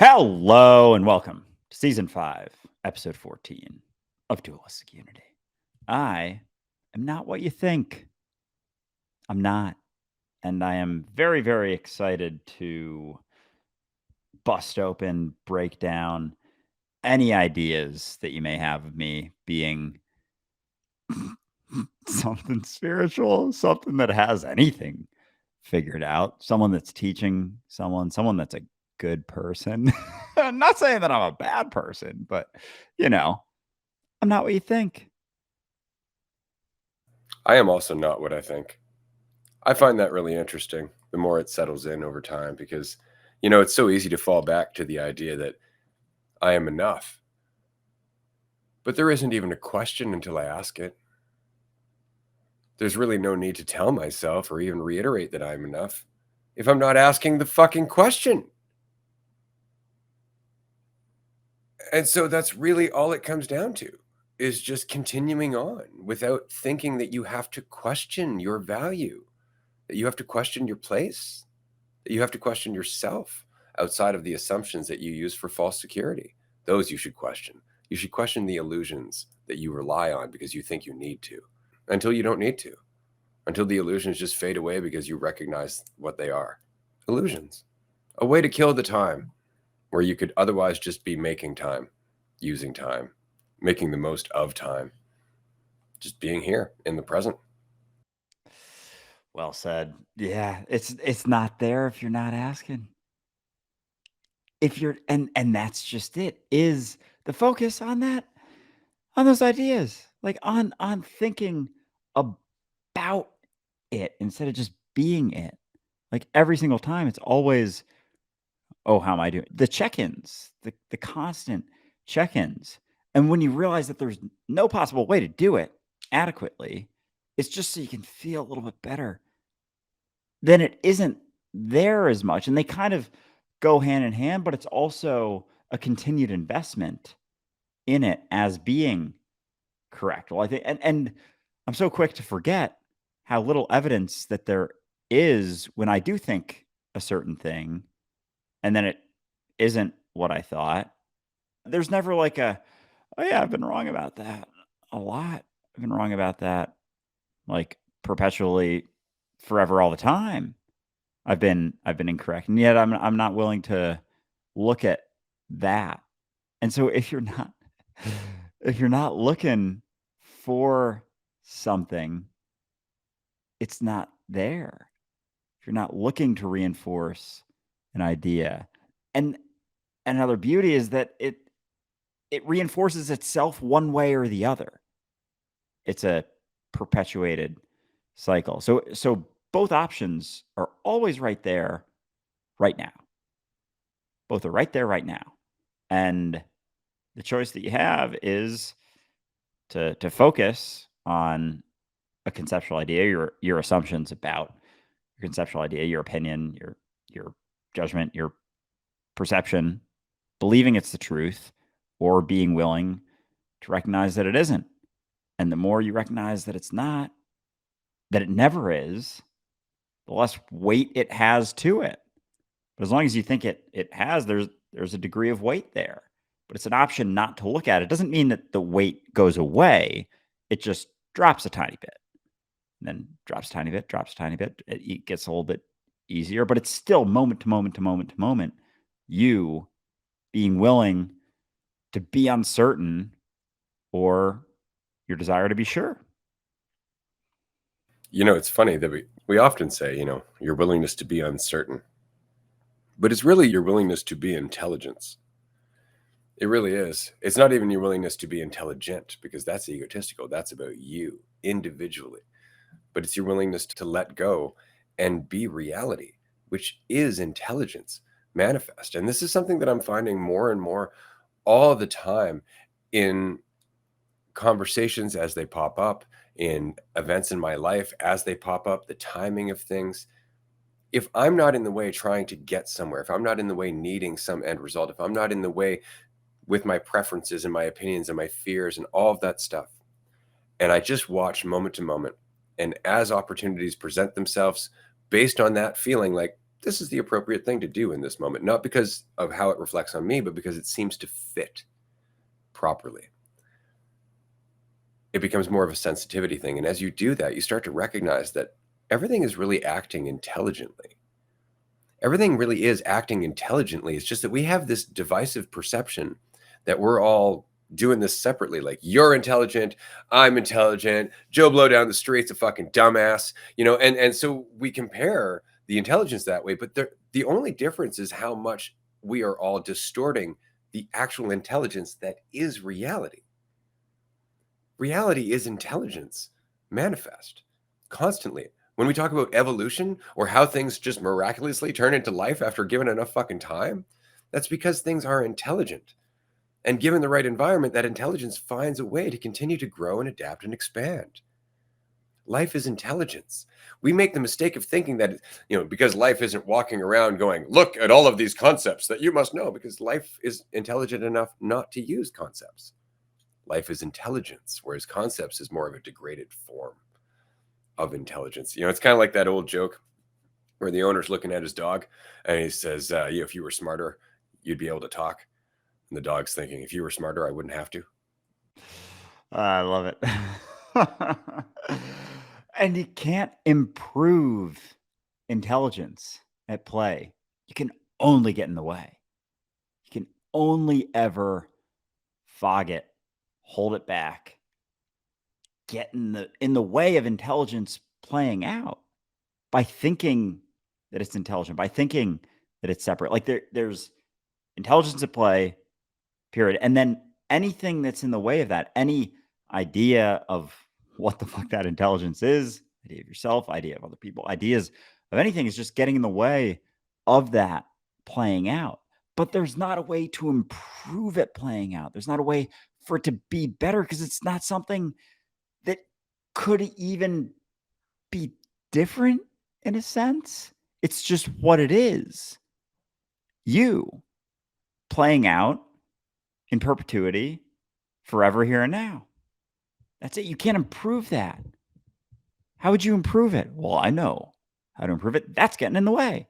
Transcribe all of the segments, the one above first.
Hello and welcome to season 5, episode 14 of Dualistic Unity. I am not what you think. I'm not. And I am very, very excited to bust open, break down any ideas that you may have of me being something spiritual, something that has anything figured out, someone that's teaching someone that's a good person. I'm not saying that I'm a bad person, but I'm not what you think. I am also not what I think. I find that really interesting the more it settles in over time because, it's so easy to fall back to the idea that I am enough. But there isn't even a question until I ask it. There's really no need to tell myself or even reiterate that I'm enough if I'm not asking the fucking question. And so that's really all it comes down to is just continuing on without thinking that you have to question your value, that you have to question your place, that you have to question yourself outside of the assumptions that you use for false security. Those you should question. You should question the illusions that you rely on because you think you need to, until you don't need to, until the illusions just fade away because you recognize what they are. Illusions. A way to kill the time where you could otherwise just be making time, using time, making the most of time, just being here in the present. Well said. Yeah, it's not there if you're not asking. If you're and that's just it. Is the focus on that, on those ideas, like on thinking about it instead of just being it. Like every single time, it's always, oh, how am I doing? The check-ins, the constant check-ins. And when you realize that there's no possible way to do it adequately, it's just so you can feel a little bit better. Then it isn't there as much. And they kind of go hand in hand, but it's also a continued investment in it as being correct. Well, I think and I'm so quick to forget how little evidence that there is when I do think a certain thing and then it isn't what I thought. There's never like oh yeah, I've been wrong about that a lot. I've been wrong about that like perpetually forever all the time. I've been incorrect. And yet I'm not willing to look at that. And so if you're not if you're not looking for something, it's not there. If you're not looking to reinforce an idea. And another beauty is that it reinforces itself one way or the other. It's a perpetuated cycle. So both options are always right there right now. Both are right there right now. And the choice that you have is to focus on a conceptual idea, your assumptions about your conceptual idea, your opinion, your judgment, your perception, believing it's the truth, or being willing to recognize that it isn't. And the more you recognize that it's not, that it never is, the less weight it has to it. But as long as you think it has, there's a degree of weight there. But it's an option not to look at. It doesn't mean that the weight goes away. It just drops a tiny bit. And then drops a tiny bit, drops a tiny bit. It gets a little bit easier, but it's still moment to moment to moment to moment. You being willing to be uncertain or your desire to be sure. It's funny that we often say, your willingness to be uncertain. But it's really your willingness to be intelligence. It really is. It's not even your willingness to be intelligent because that's egotistical. That's about you individually. But it's your willingness to let go and be reality, which is intelligence manifest. And this is something that I'm finding more and more all the time in conversations as they pop up, in events in my life as they pop up, the timing of things. If I'm not in the way trying to get somewhere, if I'm not in the way needing some end result, if I'm not in the way with my preferences and my opinions and my fears and all of that stuff, and I just watch moment to moment, and as opportunities present themselves based on that feeling, like this is the appropriate thing to do in this moment, not because of how it reflects on me, but because it seems to fit properly. It becomes more of a sensitivity thing. And as you do that, you start to recognize that everything is really acting intelligently. Everything really is acting intelligently. It's just that we have this divisive perception that we're all doing this separately. Like, you're intelligent, I'm intelligent, Joe Blow down the street's a fucking dumbass, and so we compare the intelligence that way. But the only difference is how much we are all distorting the actual intelligence that is reality. Reality is intelligence manifest constantly. When we talk about evolution or how things just miraculously turn into life after given enough fucking time, that's because things are intelligent. And given the right environment, that intelligence finds a way to continue to grow and adapt and expand. Life is intelligence. We make the mistake of thinking that, because life isn't walking around going, look at all of these concepts that you must know, because life is intelligent enough not to use concepts. Life is intelligence, whereas concepts is more of a degraded form of intelligence. It's kind of like that old joke where the owner's looking at his dog and he says, if you were smarter, you'd be able to talk. And the dog's thinking, if you were smarter, I wouldn't have to. I love it. And you can't improve intelligence at play. You can only get in the way. You can only ever fog it, hold it back, get in the way of intelligence playing out by thinking that it's intelligent, by thinking that it's separate. Like there's intelligence at play, period. And then anything that's in the way of that, any idea of what the fuck that intelligence is, idea of yourself, idea of other people, ideas of anything is just getting in the way of that playing out. But there's not a way to improve it playing out. There's not a way for it to be better because it's not something that could even be different in a sense. It's just what it is. You playing out in perpetuity, forever, here and now. That's it. You can't improve that. How would you improve it? Well, I know how to improve it. That's getting in the way.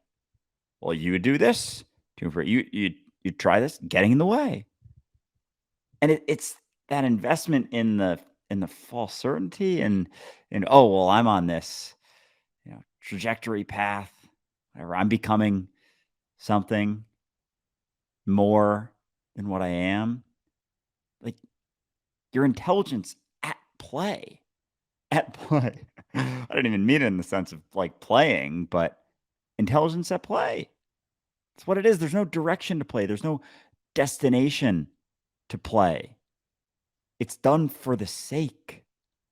Well, you would do this to improve. You try this, getting in the way. And it's that investment in the false certainty and oh well, I'm on this trajectory path, whatever. I'm becoming something more than what I am. Like your intelligence at play. At play. I didn't even mean it in the sense of like playing, but intelligence at play. It's what it is. There's no direction to play. There's no destination to play. It's done for the sake.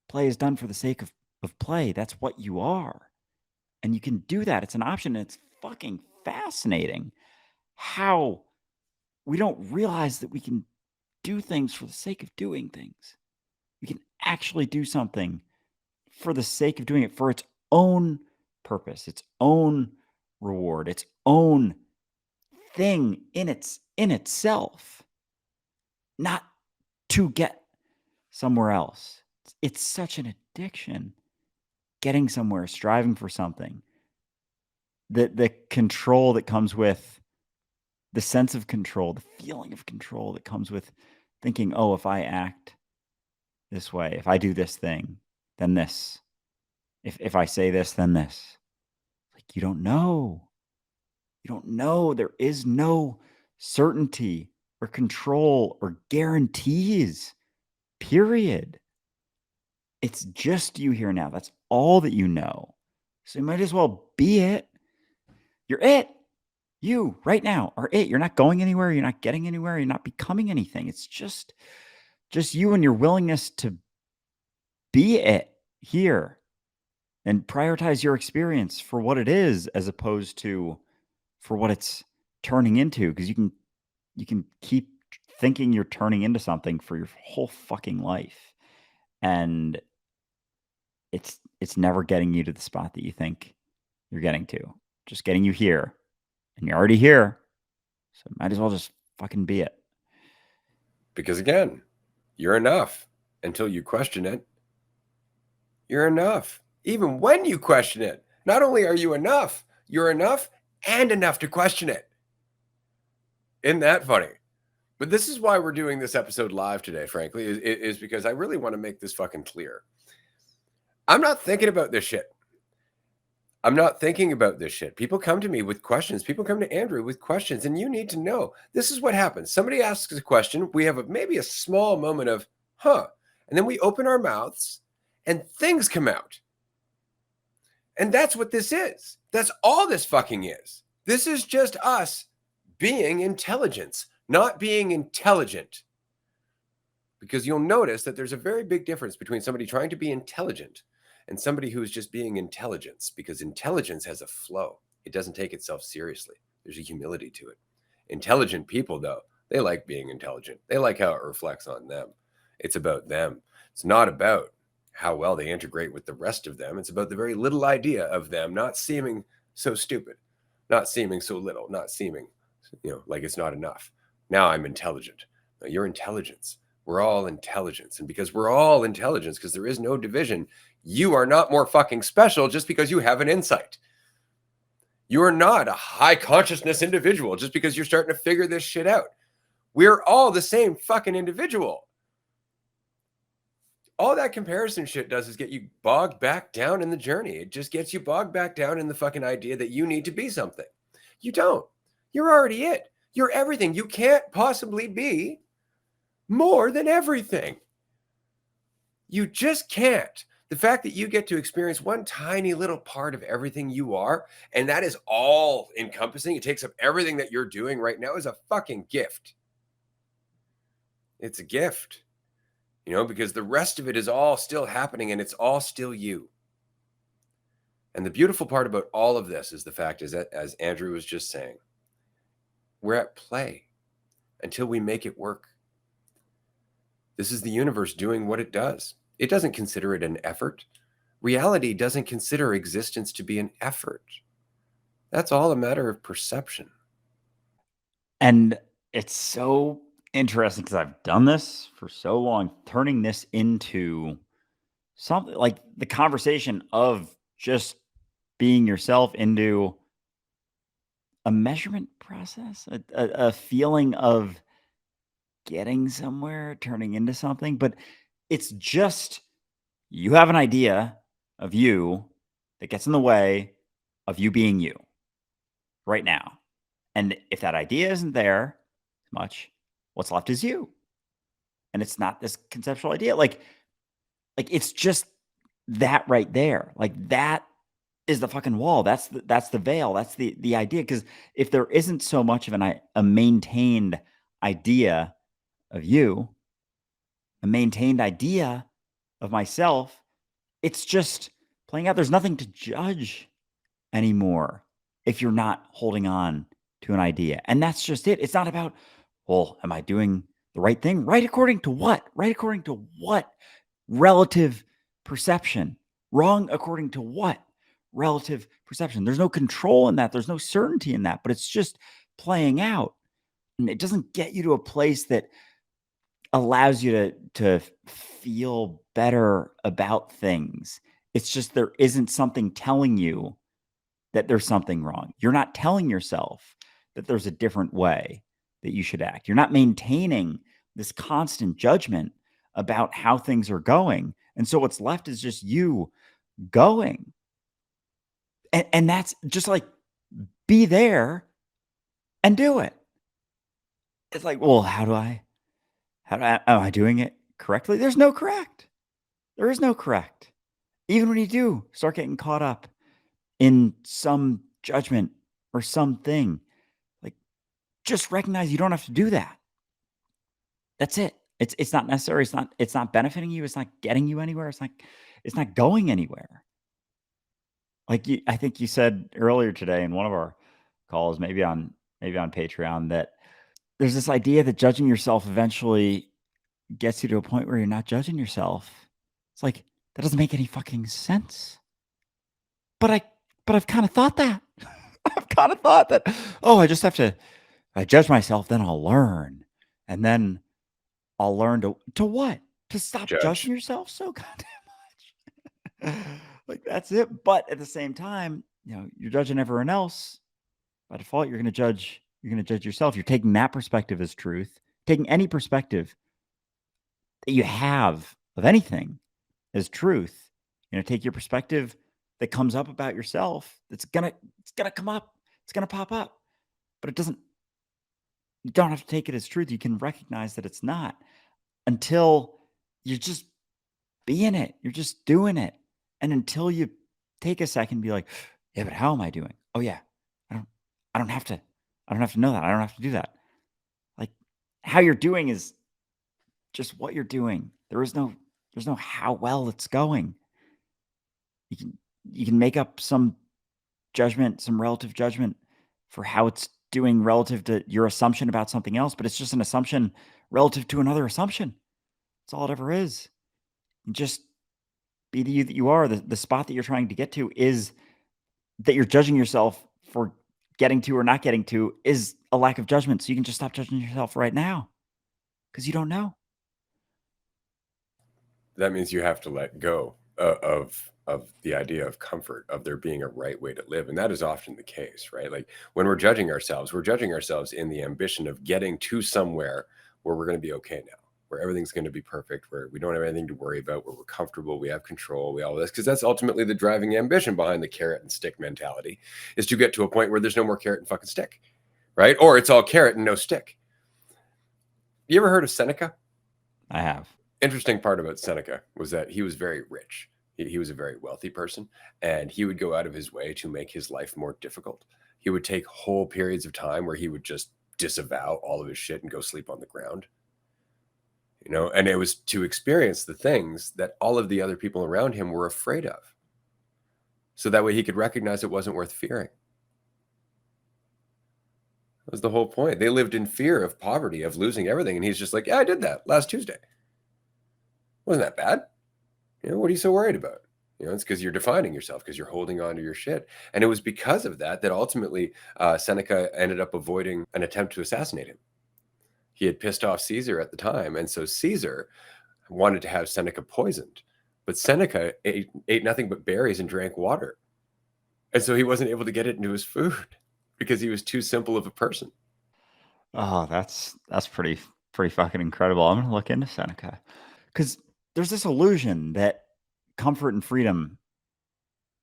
Play is done for the sake of play. That's what you are. And you can do that. It's an option. And it's fucking fascinating how we don't realize that we can do things for the sake of doing things. We can actually do something for the sake of doing it, for its own purpose, its own reward, its own thing in itself, not to get somewhere else. It's such an addiction, getting somewhere, striving for something. The control that comes with the sense of control, the feeling of control that comes with thinking, oh, if I act this way, if I do this thing, then this. If I say this, then this. Like, you don't know. You don't know. There is no certainty or control or guarantees, period. It's just you here now. That's all that you know. So you might as well be it. You're it. You right now are it. You're not going anywhere. You're not getting anywhere. You're not becoming anything. It's just you and your willingness to be it here and prioritize your experience for what it is as opposed to for what it's turning into, because you can keep thinking you're turning into something for your whole fucking life, and it's never getting you to the spot that you think you're getting to. Just getting you here, and you're already here, so might as well just fucking be it. Because again, you're enough until you question it. You're enough. Even when you question it, not only are you enough, you're enough and enough to question it. Isn't that funny? But this is why we're doing this episode live today, frankly, is because I really want to make this fucking clear. I'm not thinking about this shit. I'm not thinking about this shit. People come to me with questions. People come to Andrew with questions, and you need to know this is what happens. Somebody asks a question. We have maybe a small moment of, huh. And then we open our mouths and things come out. And that's what this is. That's all this fucking is. This is just us being intelligence, not being intelligent. Because you'll notice that there's a very big difference between somebody trying to be intelligent and somebody who is just being intelligence, because intelligence has a flow. It doesn't take itself seriously. There's a humility to it. Intelligent people, though, they like being intelligent. They like how it reflects on them. It's about them. It's not about how well they integrate with the rest of them. It's about the very little idea of them not seeming so stupid, not seeming so little, not seeming, like it's not enough. Now I'm intelligent. No, you're intelligence. We're all intelligence. And because we're all intelligence, because there is no division, you are not more fucking special just because you have an insight. You are not a high consciousness individual just because you're starting to figure this shit out. We're all the same fucking individual. All that comparison shit does is get you bogged back down in the journey. It just gets you bogged back down in the fucking idea that you need to be something. You don't. You're already it. You're everything. You can't possibly be more than everything. You just can't. The fact that you get to experience one tiny little part of everything you are, and that is all encompassing, it takes up everything that you're doing right now, is a fucking gift. It's a gift, because the rest of it is all still happening and it's all still you. And the beautiful part about all of this is the fact is that, as Andrew was just saying, we're at play until we make it work. This is the universe doing what it does. It doesn't consider it an effort. Reality doesn't consider existence to be an effort. That's all a matter of perception. And it's so interesting because I've done this for so long, turning this into something like the conversation of just being yourself into a measurement process, a feeling of getting somewhere, turning into something. But it's just you have an idea of you that gets in the way of you being you right now. And if that idea isn't there much, what's left is you. And it's not this conceptual idea. Like it's just that right there. Like that is the fucking wall. That's the veil. That's the idea. Because if there isn't so much of a maintained idea of you, a maintained idea of myself, it's just playing out. There's nothing to judge anymore if you're not holding on to an idea. And that's just it. It's not about, well, am I doing the right thing? Right according to what? Right according to what? Relative perception. Wrong according to what? Relative perception. There's no control in that. There's no certainty in that, but it's just playing out. And it doesn't get you to a place that allows you to feel better about things. It's just there isn't something telling you that there's something wrong. You're not telling yourself that there's a different way that you should act. You're not maintaining this constant judgment about how things are going. And so what's left is just you going. And that's just like be there and do it. It's like, well, am I doing it correctly? There's no correct. There is no correct. Even when you do start getting caught up in some judgment or something, like just recognize you don't have to do that. That's it. It's not necessary. It's not benefiting you. It's not getting you anywhere. It's not going anywhere. I think you said earlier today in one of our calls, maybe on Patreon, that there's this idea that judging yourself eventually gets you to a point where you're not judging yourself. It's like that doesn't make any fucking sense. But I've kind of thought that. I've kind of thought that. Oh, I just have to. I judge myself, then I'll learn, and then I'll learn to what? To stop Judge. judging yourself so goddamn much. Like that's it. But at the same time, you're judging everyone else. by default, you're going to judge yourself. You're taking that perspective as truth, taking any perspective that you have of anything as truth. Take your perspective that comes up about yourself. It's gonna come up. It's gonna pop up, but it doesn't. You don't have to take it as truth. You can recognize that it's not until you're just being it. You're just doing it, and until you take a second, and be like, yeah, but how am I doing? Oh yeah, I don't. I don't have to. I don't have to know that. I don't have to do that. Like how you're doing is just what you're doing. There's no how well it's going. You can make up some judgment, some relative judgment for how it's doing relative to your assumption about something else, but it's just an assumption relative to another assumption. That's all it ever is. You just be the you that you are. The spot that you're trying to get to is that you're judging yourself for getting to or not getting to is a lack of judgment. So you can just stop judging yourself right now because you don't know. That means you have to let go of the idea of comfort, of there being a right way to live, and that is often the case, right? Like when we're judging ourselves in the ambition of getting to somewhere where we're going to be okay now, where everything's going to be perfect, where we don't have anything to worry about, where we're comfortable, we have control, we all this, because that's ultimately the driving ambition behind the carrot and stick mentality, is to get to a point where there's no more carrot and fucking stick, right? Or it's all carrot and no stick. You ever heard of Seneca? I have. Interesting part about Seneca was that he was very rich. He was a very wealthy person, and he would go out of his way to make his life more difficult. He would take whole periods of time where he would just disavow all of his shit and go sleep on the ground. And it was to experience the things that all of the other people around him were afraid of. So that way he could recognize it wasn't worth fearing. That was the whole point. They lived in fear of poverty, of losing everything. And he's just like, yeah, I did that last Tuesday. Wasn't that bad? What are you so worried about? It's because you're defining yourself, because you're holding on to your shit. And it was because of that ultimately Seneca ended up avoiding an attempt to assassinate him. He had pissed off Caesar at the time. And so Caesar wanted to have Seneca poisoned. But Seneca ate nothing but berries and drank water. And so he wasn't able to get it into his food because he was too simple of a person. Oh, that's pretty fucking incredible. I'm gonna look into Seneca because there's this illusion that comfort and freedom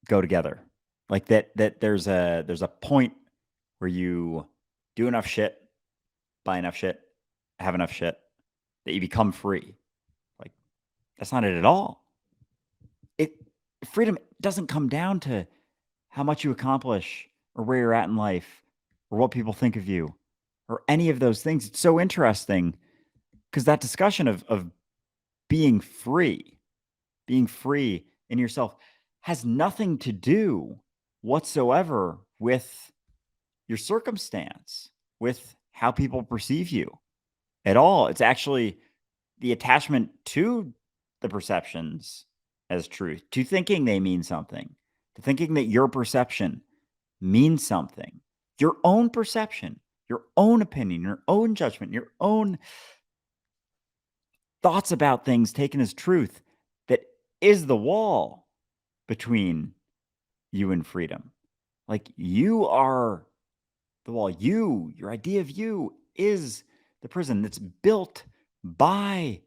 go together. Like that there's a point where you do enough shit, buy enough shit, have enough shit that you become free. Like that's not it at all. It Freedom doesn't come down to how much you accomplish or where you're at in life or what people think of you or any of those things. It's so interesting because that discussion of being free in yourself has nothing to do whatsoever with your circumstance, with how people perceive you at all. It's actually the attachment to the perceptions as truth, to thinking they mean something, to thinking that your perception means something, your own perception, your own opinion, your own judgment, your own thoughts about things taken as truth that is the wall between you and freedom. Like you are the wall. Your idea of you is the prison that's built by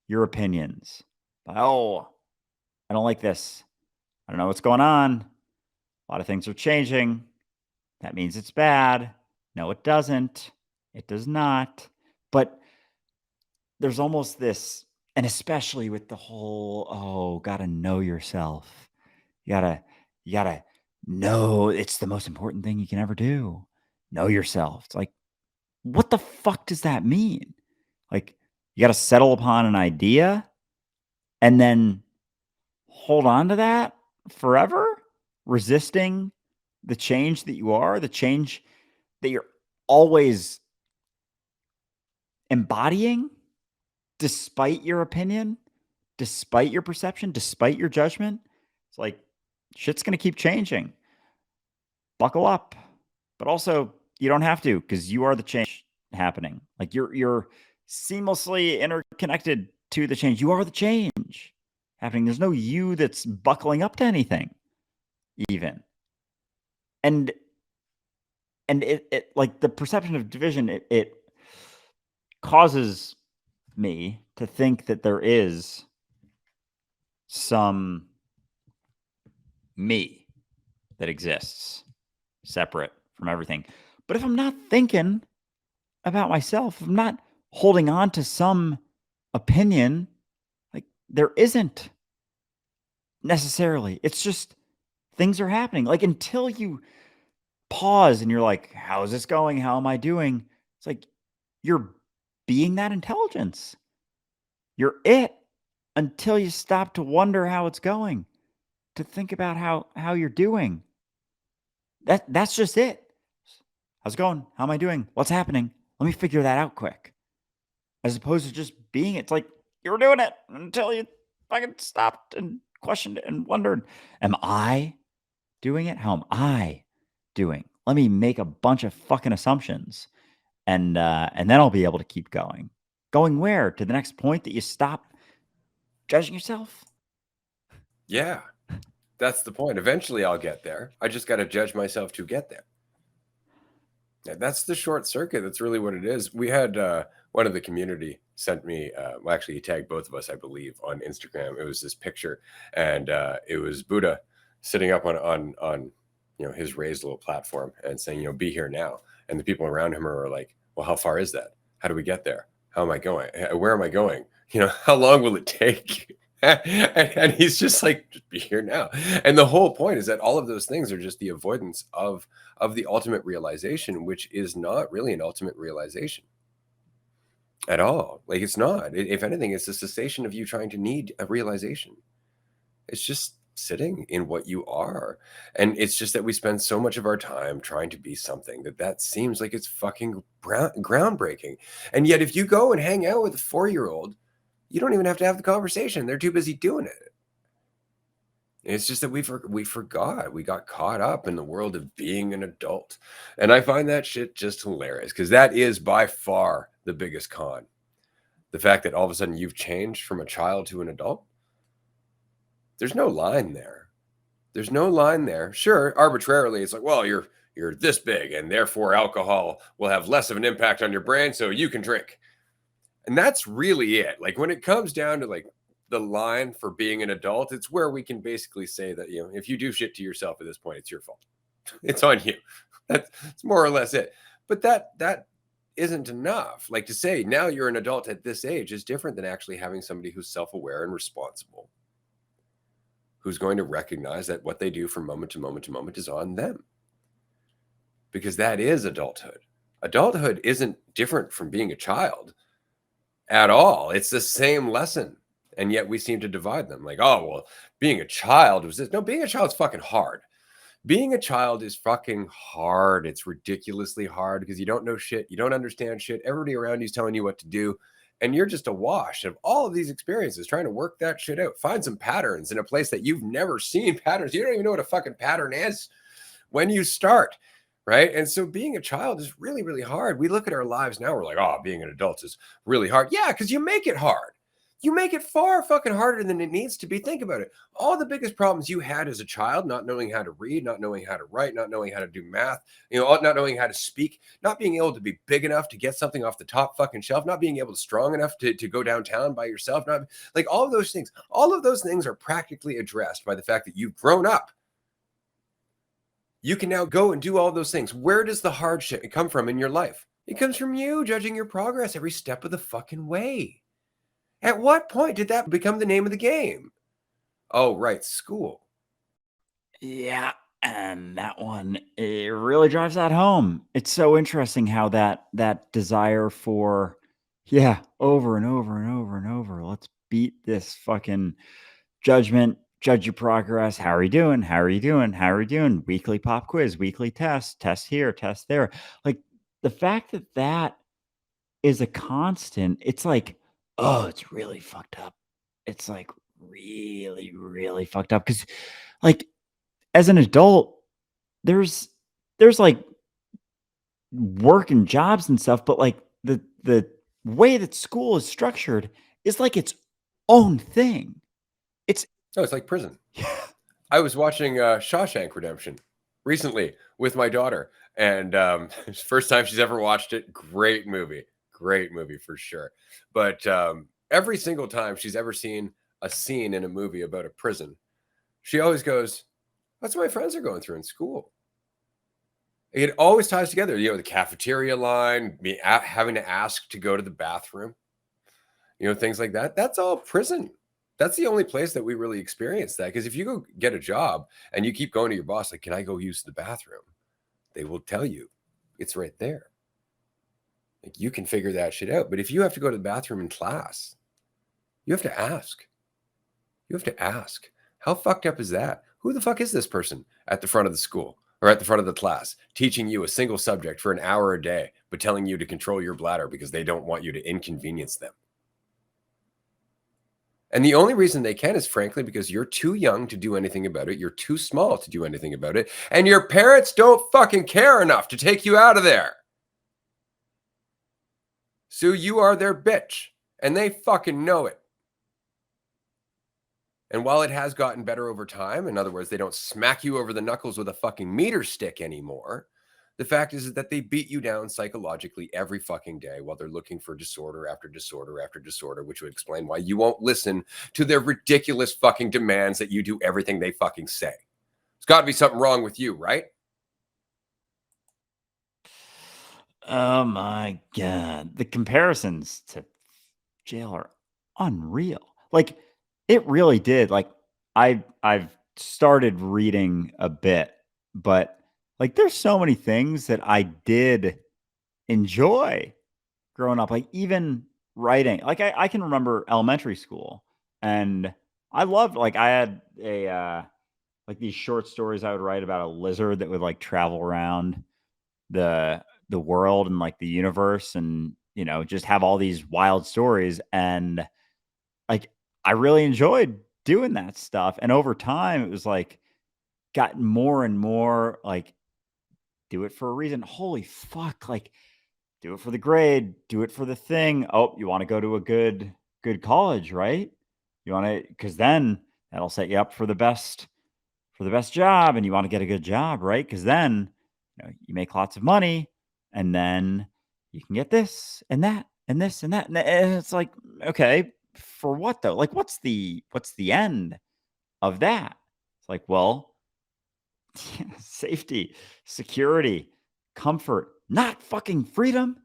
your opinions. Oh, I don't like this. I don't know what's going on. A lot of things are changing. That means it's bad. No, it doesn't. It does not. But there's almost this, and especially with the whole, oh, gotta know yourself. You gotta know it's the most important thing you can ever do. Know yourself. It's like, what the fuck does that mean? Like, you gotta settle upon an idea and then hold on to that forever, resisting the change that you are, the change that you're always embodying, despite your opinion, despite your perception, despite your judgment. It's like shit's going to keep changing. Buckle up. But also, you don't have to because you are the change happening. Like you're seamlessly interconnected to the change. You are the change happening. There's no you that's buckling up to anything even. And and it like, the perception of division, it causes me to think that there is some me that exists separate from everything. But if I'm not thinking about myself, if I'm not holding on to some opinion, like, there isn't necessarily. It's just things are happening. Like, until you pause and you're like, how is this going? How am I doing? It's like you're being that intelligence. You're it until you stop to wonder how it's going, to think about how you're doing. That's just it. How's it going? How am I doing? What's happening? Let me figure that out quick. As opposed to just being it. It's like you were doing it until you fucking stopped and questioned it and wondered, am I doing it? How am I doing? Let me make a bunch of fucking assumptions and then I'll be able to keep going. Going where? To the next point that you stop judging yourself? Yeah, that's the point. Eventually, I'll get there. I just got to judge myself to get there. Yeah, that's the short circuit. That's really what it is. We had one of the community sent me. Well, actually, he tagged both of us, I believe, on Instagram. It was this picture, and it was Buddha sitting up on his raised little platform and saying, "Be here now." And the people around him are like, "Well, how far is that? How do we get there? How am I going? Where am I going? How long will it take?" And he's just like, "Just be here now." And the whole point is that all of those things are just the avoidance of the ultimate realization, which is not really an ultimate realization at all. Like, it's not. If anything, it's a cessation of you trying to need a realization. It's just sitting in what you are. And it's just that we spend so much of our time trying to be something that seems like it's fucking groundbreaking. And yet, if you go and hang out with a 4-year-old, you don't even have to have the conversation. They're too busy doing it. It's just that we forgot. We got caught up in the world of being an adult. And I find that shit just hilarious because that is by far the biggest con. The fact that all of a sudden you've changed from a child to an adult. There's no line there. There's no line there. Sure, arbitrarily, it's like, well, you're this big, and therefore alcohol will have less of an impact on your brain, so you can drink. And that's really it. Like, when it comes down to like the line for being an adult, it's where we can basically say that, if you do shit to yourself at this point, it's your fault. It's on you. That's more or less it. But that isn't enough. Like, to say now you're an adult at this age is different than actually having somebody who's self-aware and responsible, who's going to recognize that what they do from moment to moment to moment is on them. Because that is adulthood. Adulthood isn't different from being a child at all. It's the same lesson. And yet we seem to divide them. Like, oh, well, being a child was this. No, being a child is fucking hard. Being a child is fucking hard. It's ridiculously hard because you don't know shit. You don't understand shit. Everybody around you is telling you what to do. And you're just awash of all of these experiences trying to work that shit out. Find some patterns in a place that you've never seen patterns. You don't even know what a fucking pattern is when you start. Right. And so being a child is really, really hard. We look at our lives now. We're like, oh, being an adult is really hard. Yeah, because you make it hard. You make it far fucking harder than it needs to be. Think about it. All the biggest problems you had as a child, not knowing how to read, not knowing how to write, not knowing how to do math, not knowing how to speak, not being able to be big enough to get something off the top fucking shelf, not being able to strong enough to go downtown by yourself, not like all of those things are practically addressed by the fact that you've grown up. You can now go and do all those things. Where does the hard shit come from in your life? It comes from you judging your progress every step of the fucking way. At what point did that become the name of the game? Oh, right, school. Yeah, and that one, it really drives that home. It's so interesting how that desire for, yeah, over and over and over and over. Let's beat this fucking judgment, judge your progress. How are you doing? How are you doing? How are you doing? Weekly pop quiz, weekly test here, test there. Like, the fact that that is a constant, it's like, oh, it's really fucked up. It's like really, really fucked up because, like, as an adult, there's like work and jobs and stuff, but like the way that school is structured is like its own thing. It's Oh, it's like prison. I was watching Shawshank Redemption recently with my daughter, And first time she's ever watched it, great movie for sure. But every single time she's ever seen a scene in a movie about a prison, she always goes, "That's what my friends are going through in school." It always ties together. The cafeteria line, having to ask to go to the bathroom, things like that. That's all prison. That's the only place that we really experience that. Because if you go get a job and you keep going to your boss, like, "Can I go use the bathroom?" They will tell you it's right there. Like, you can figure that shit out. But if you have to go to the bathroom in class, you have to ask. You have to ask. How fucked up is that? Who the fuck is this person at the front of the school or at the front of the class teaching you a single subject for an hour a day, but telling you to control your bladder because they don't want you to inconvenience them? And the only reason they can is, frankly, because you're too young to do anything about it. You're too small to do anything about it. And your parents don't fucking care enough to take you out of there. So you are their bitch. And they fucking know it. And while it has gotten better over time, in other words, they don't smack you over the knuckles with a fucking meter stick anymore, the fact is that they beat you down psychologically every fucking day while they're looking for disorder after disorder after disorder, which would explain why you won't listen to their ridiculous fucking demands that you do everything they fucking say. There's got to be something wrong with you, right? Oh my god. The comparisons to jail are unreal. Like, it really did. Like, I've started reading a bit, but like there's so many things that I did enjoy growing up. Like, even writing. Like, I can remember elementary school, and I loved, like, I had a like these short stories I would write about a lizard that would like travel around the world and like the universe, and just have all these wild stories. And like, I really enjoyed doing that stuff, and over time it was like gotten more and more like, do it for a reason. Holy fuck, like, do it for the grade, do it for the thing. Oh, you want to go to a good college, right? You want to, because then that'll set you up for the best job, and you want to get a good job, right? Because then you make lots of money, and then you can get this and that and this and that, and it's like, okay, for what though? Like, what's the end of that? It's like, well, safety, security, comfort, not fucking freedom.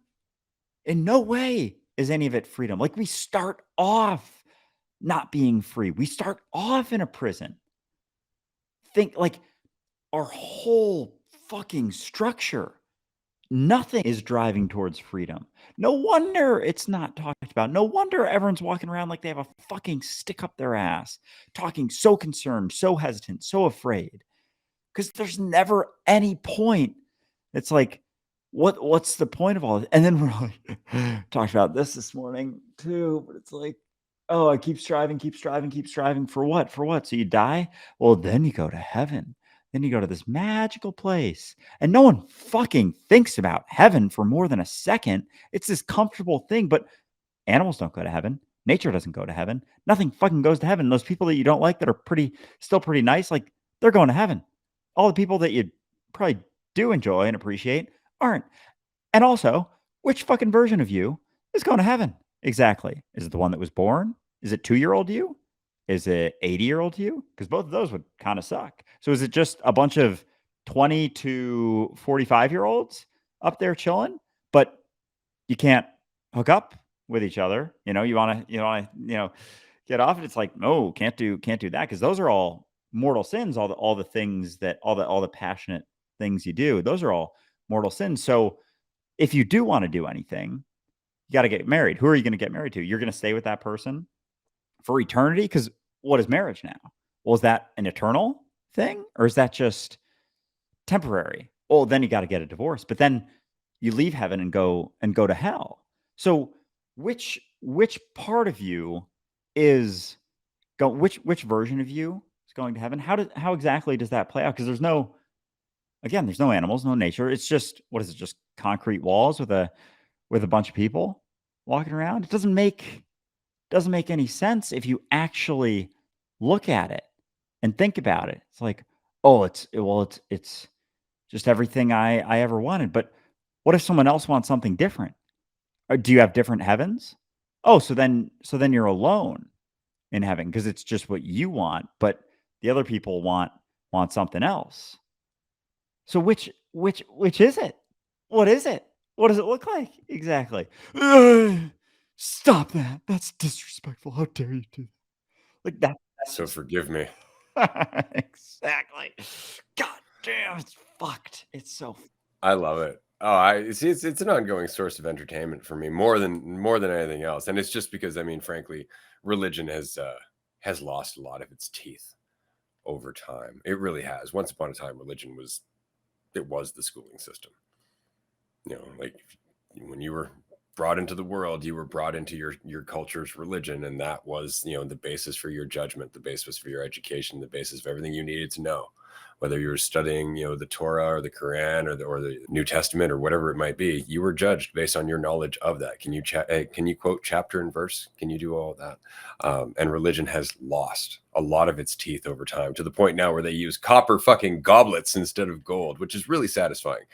In no way is any of it freedom. Like, we start off not being free. We start off in a prison. Think like our whole fucking structure. Nothing is driving towards freedom. No wonder it's not talked about. No wonder everyone's walking around like they have a fucking stick up their ass, talking so concerned, so hesitant, so afraid. Because there's never any point. It's like, what's the point of all this? And then we're like, talked about this morning too, but it's like, oh, I keep striving, keep striving, keep striving for what? For what? So you die? Well, then you go to heaven. Then you go to this magical place. And no one fucking thinks about heaven for more than a second. It's this comfortable thing, but animals don't go to heaven. Nature doesn't go to heaven. Nothing fucking goes to heaven. Those people that you don't like that are still pretty nice, like, they're going to heaven. All the people that you probably do enjoy and appreciate aren't. And also, which fucking version of you is going to heaven? Exactly. Is it the one that was born? Is it 2-year-old you? Is it 80-year-old you? Because both of those would kind of suck. So is it just a bunch of 20 to 45-year-olds up there chilling, but you can't hook up with each other? You want to get off it. It's like, no, can't do that, because those are all mortal sins. All the things that all the passionate things you do, those are all mortal sins. So if you do want to do anything, you got to get married. Who are you going to get married to? You're going to stay with that person for eternity? Because what is marriage now? Well, is that an eternal thing, or is that just temporary? Well, then you got to get a divorce. But then you leave heaven and go to hell. So which part of you is which version of you is going to heaven? How exactly does that play out? Because there's no animals, no nature. It's just, what is it? Just concrete walls with a bunch of people walking around. It doesn't make any sense if you actually look at it and think about it. It's like, oh, it's just everything I ever wanted. But what if someone else wants something different? Or do you have different heavens? Oh, so then you're alone in heaven because it's just what you want, but the other people want something else. So which is it? What is it? What does it look like? Exactly. "Ugh, stop that. That's disrespectful. How dare you do that?" Like that's So just forgive me. exactly. God damn, it's fucked. It's so I love it. Oh, I see. It's an ongoing source of entertainment for me more than anything else, and it's just because I mean, frankly, religion has lost a lot of its teeth over time. It really has. Once upon a time, religion was it was the schooling system. Like when you were brought into the world, you were brought into your culture's religion, and that was the basis for your judgment, the basis for your education, the basis of everything you needed to know. Whether you were studying the Torah or the Quran or the New Testament or whatever it might be, you were judged based on your knowledge of that. Can you quote chapter and verse? Can you do all of that? And religion has lost a lot of its teeth over time, to the point now where they use copper fucking goblets instead of gold, which is really satisfying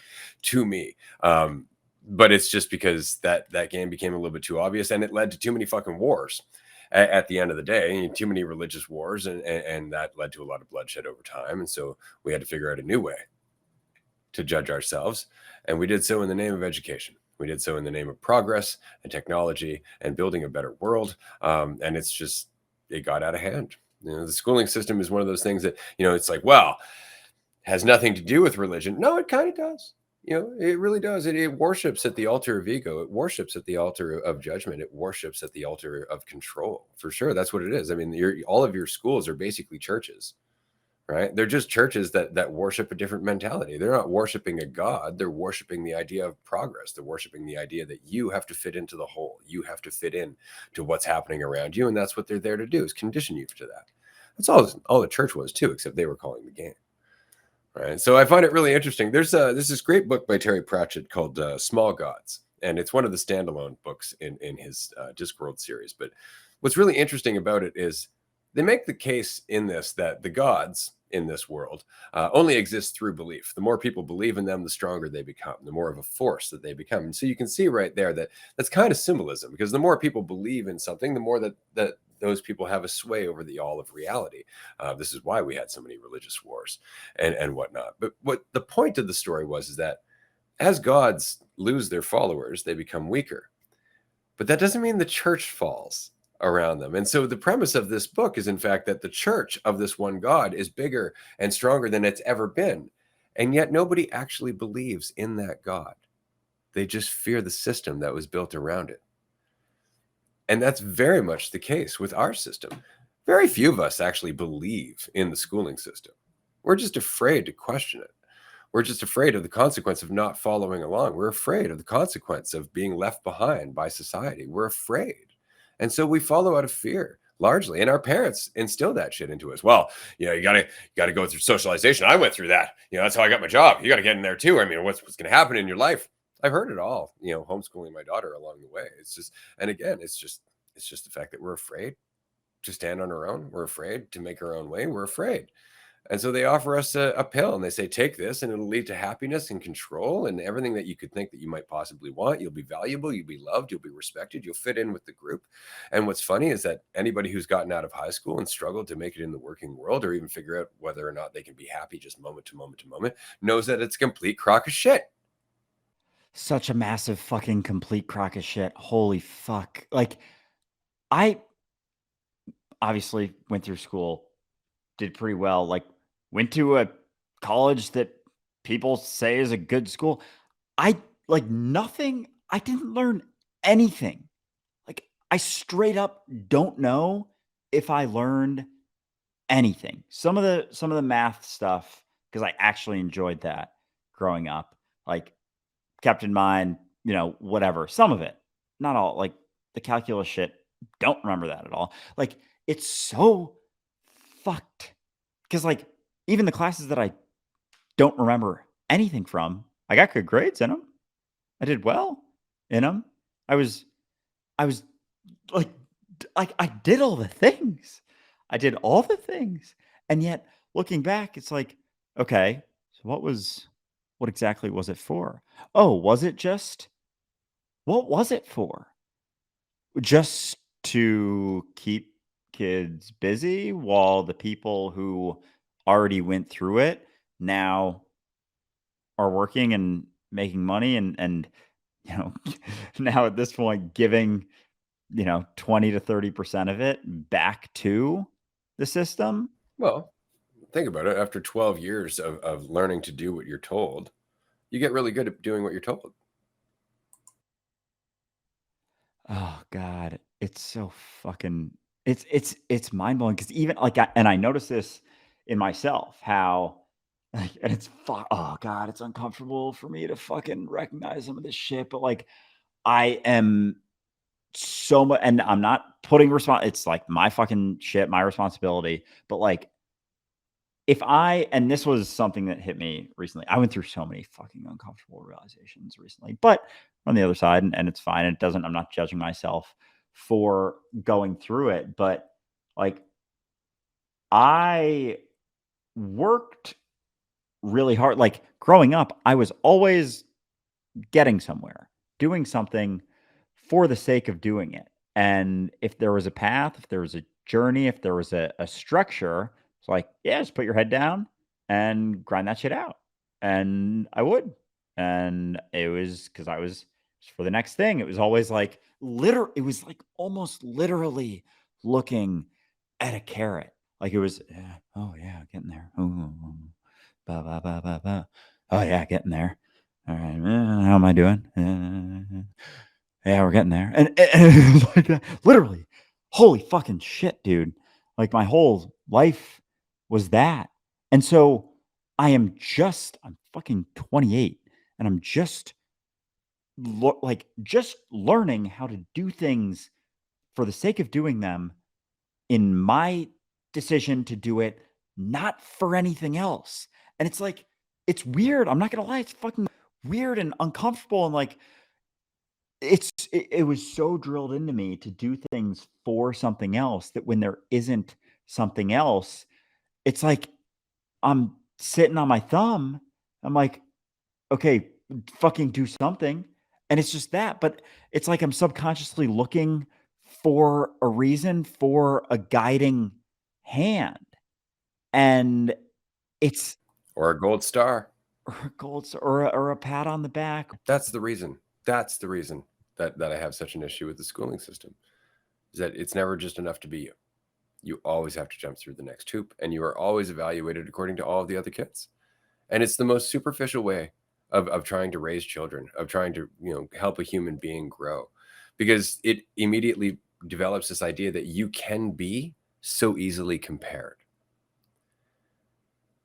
to me. But it's just because that game became a little bit too obvious, and it led to too many fucking wars at the end of the day, too many religious wars, and that led to a lot of bloodshed over time. And so we had to figure out a new way to judge ourselves, and we did so in the name of education. We did so in the name of progress and technology and building a better world. And it got out of hand. The schooling system is one of those things that it's like, well, has nothing to do with religion. No, it kind of does. It really does. It worships at the altar of ego. It worships at the altar of judgment. It worships at the altar of control. For sure, that's what it is. I mean, all of your schools are basically churches, right? They're just churches that worship a different mentality. They're not worshiping a god. They're worshiping the idea of progress. They're worshiping the idea that you have to fit into the whole. You have to fit in to what's happening around you, and that's what they're there to do, is condition you to that. That's all the church was too, except they were calling the game. Right. So I find it really interesting. There's this great book by Terry Pratchett called Small Gods, and it's one of the standalone books in his Discworld series. But what's really interesting about it is they make the case in this that the gods in this world only exist through belief. The more people believe in them, the stronger they become, the more of a force that they become. And so you can see right there that that's kind of symbolism, because the more people believe in something, the more that those people have a sway over the all of reality. This is why we had so many religious wars and whatnot. But what the point of the story was is that as gods lose their followers, they become weaker. But that doesn't mean the church falls around them. And so the premise of this book is, in fact, that the church of this one God is bigger and stronger than it's ever been. And yet nobody actually believes in that God. They just fear the system that was built around it. And that's very much the case with our system. Very few of us actually believe in the schooling system. We're just afraid to question it. We're just afraid of the consequence of not following along. We're afraid of the consequence of being left behind by society. We're afraid. And so we follow out of fear largely. And our parents instilled that shit into us. Well, you gotta go through socialization. I went through that. That's how I got my job. You gotta get in there too. I mean, what's gonna happen in your life? I've heard it all, homeschooling my daughter along the way. It's just, and again, it's just the fact that we're afraid to stand on our own. We're afraid to make our own way. We're afraid. And so they offer us a pill, and they say, take this and it'll lead to happiness and control and everything that you could think that you might possibly want. You'll be valuable. You'll be loved. You'll be respected. You'll fit in with the group. And what's funny is that anybody who's gotten out of high school and struggled to make it in the working world, or even figure out whether or not they can be happy just moment to moment to moment, knows that it's a complete crock of shit. such a massive fucking complete crock of shit. Holy fuck. Like I obviously went through school, did pretty well, like went to a college that people say is a good school. I like nothing. I didn't learn anything. Like I straight up don't know if I learned anything. Some of the math stuff, because I actually enjoyed that growing up. Like kept in mind, whatever. Some of it, not all. Like the calculus shit, don't remember that at all. Like it's so fucked. Because like even the classes that I don't remember anything from, I got good grades in them. I did well in them. I was I was like I did all the things. I did all the things. And yet looking back, it's like, okay, so what was what exactly was it for? Oh, was it just what was it for? Just to keep kids busy while the people who already went through it now are working and making money and you know, now at this point giving, 20 to 30% of it back to the system. Well, think about it. After 12 years of learning to do what you're told, you get really good at doing what you're told. Oh god, it's so fucking it's mind-blowing because even like I notice this in myself how like and oh god, it's uncomfortable for me to fucking recognize some of this shit, but like I am so much and I'm not putting it's like my fucking shit, my responsibility, but like if I and this was something that hit me recently. I went through so many fucking uncomfortable realizations recently, but on the other side, and it's fine. It doesn't, I'm not judging myself for going through it, but like I worked really hard. Like growing up, I was always getting somewhere, doing something for the sake of doing it. And if there was a path, if there was a journey, if there was a structure, it's like, yeah, just put your head down and grind that shit out. And I would. And it was because I was for the next thing. It was always like it was like almost literally looking at a carrot. Like it was, yeah, oh yeah, getting there. Ooh, ba, ba, ba, ba, ba. Oh yeah, getting there. All right, how am I doing? Yeah, we're getting there. And it was like that, literally, holy fucking shit, dude. Like my whole life was that. And so I'm fucking 28 and I'm just just learning how to do things for the sake of doing them in my decision to do it, not for anything else. And it's like, it's weird. I'm not gonna lie, it's fucking weird and uncomfortable. And like, it was so drilled into me to do things for something else that when there isn't something else, it's like I'm sitting on my thumb. I'm like, okay, fucking do something. And it's just that. But it's like I'm subconsciously looking for a reason, for a guiding hand. And it's Or a gold star. or a or a pat on the back. That's the reason. That's the reason that I have such an issue with the schooling system. Is that it's never just enough to be you. You always have to jump through the next hoop, and you are always evaluated according to all of the other kids. And it's the most superficial way of trying to raise children, of trying to, help a human being grow, because it immediately develops this idea that you can be so easily compared.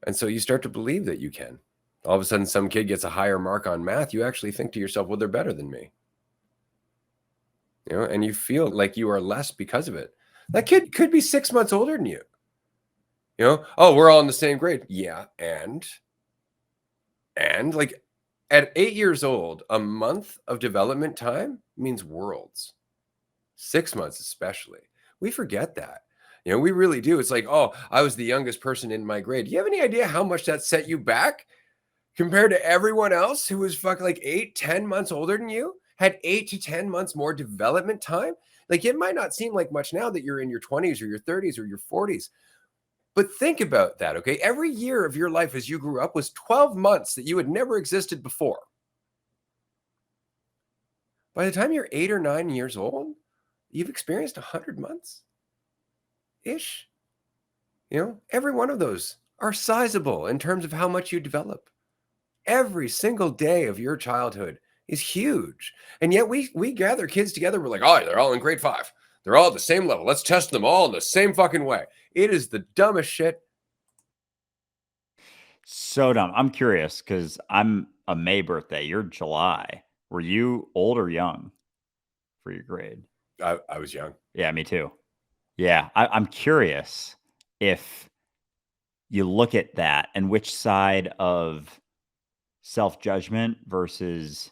And so you start to believe that you can. All of a sudden, some kid gets a higher mark on math. You actually think to yourself, well, they're better than me. And you feel like you are less because of it. That kid could be 6 months older than you. Oh, we're all in the same grade. Yeah. And like at 8 years old, a month of development time means worlds. 6 months, especially. We forget that. We really do. It's like, oh, I was the youngest person in my grade. Do you have any idea how much that set you back compared to everyone else who was fucking like 8, 10 months older than you, had 8 to 10 months more development time? Like it might not seem like much now that you're in your 20s or your 30s or your 40s. But think about that, okay? Every year of your life as you grew up was 12 months that you had never existed before. By the time you're 8 or 9 years old, you've experienced 100 months ish. Every one of those are sizable in terms of how much you develop. Every single day of your childhood is huge. And yet we gather kids together. We're like, oh, they're all in grade 5. They're all at the same level. Let's test them all in the same fucking way. It is the dumbest shit. So dumb. I'm curious because I'm a May birthday. You're July. Were you old or young for your grade? I was young. Yeah, me too. Yeah, I'm curious if you look at that and which side of self judgment versus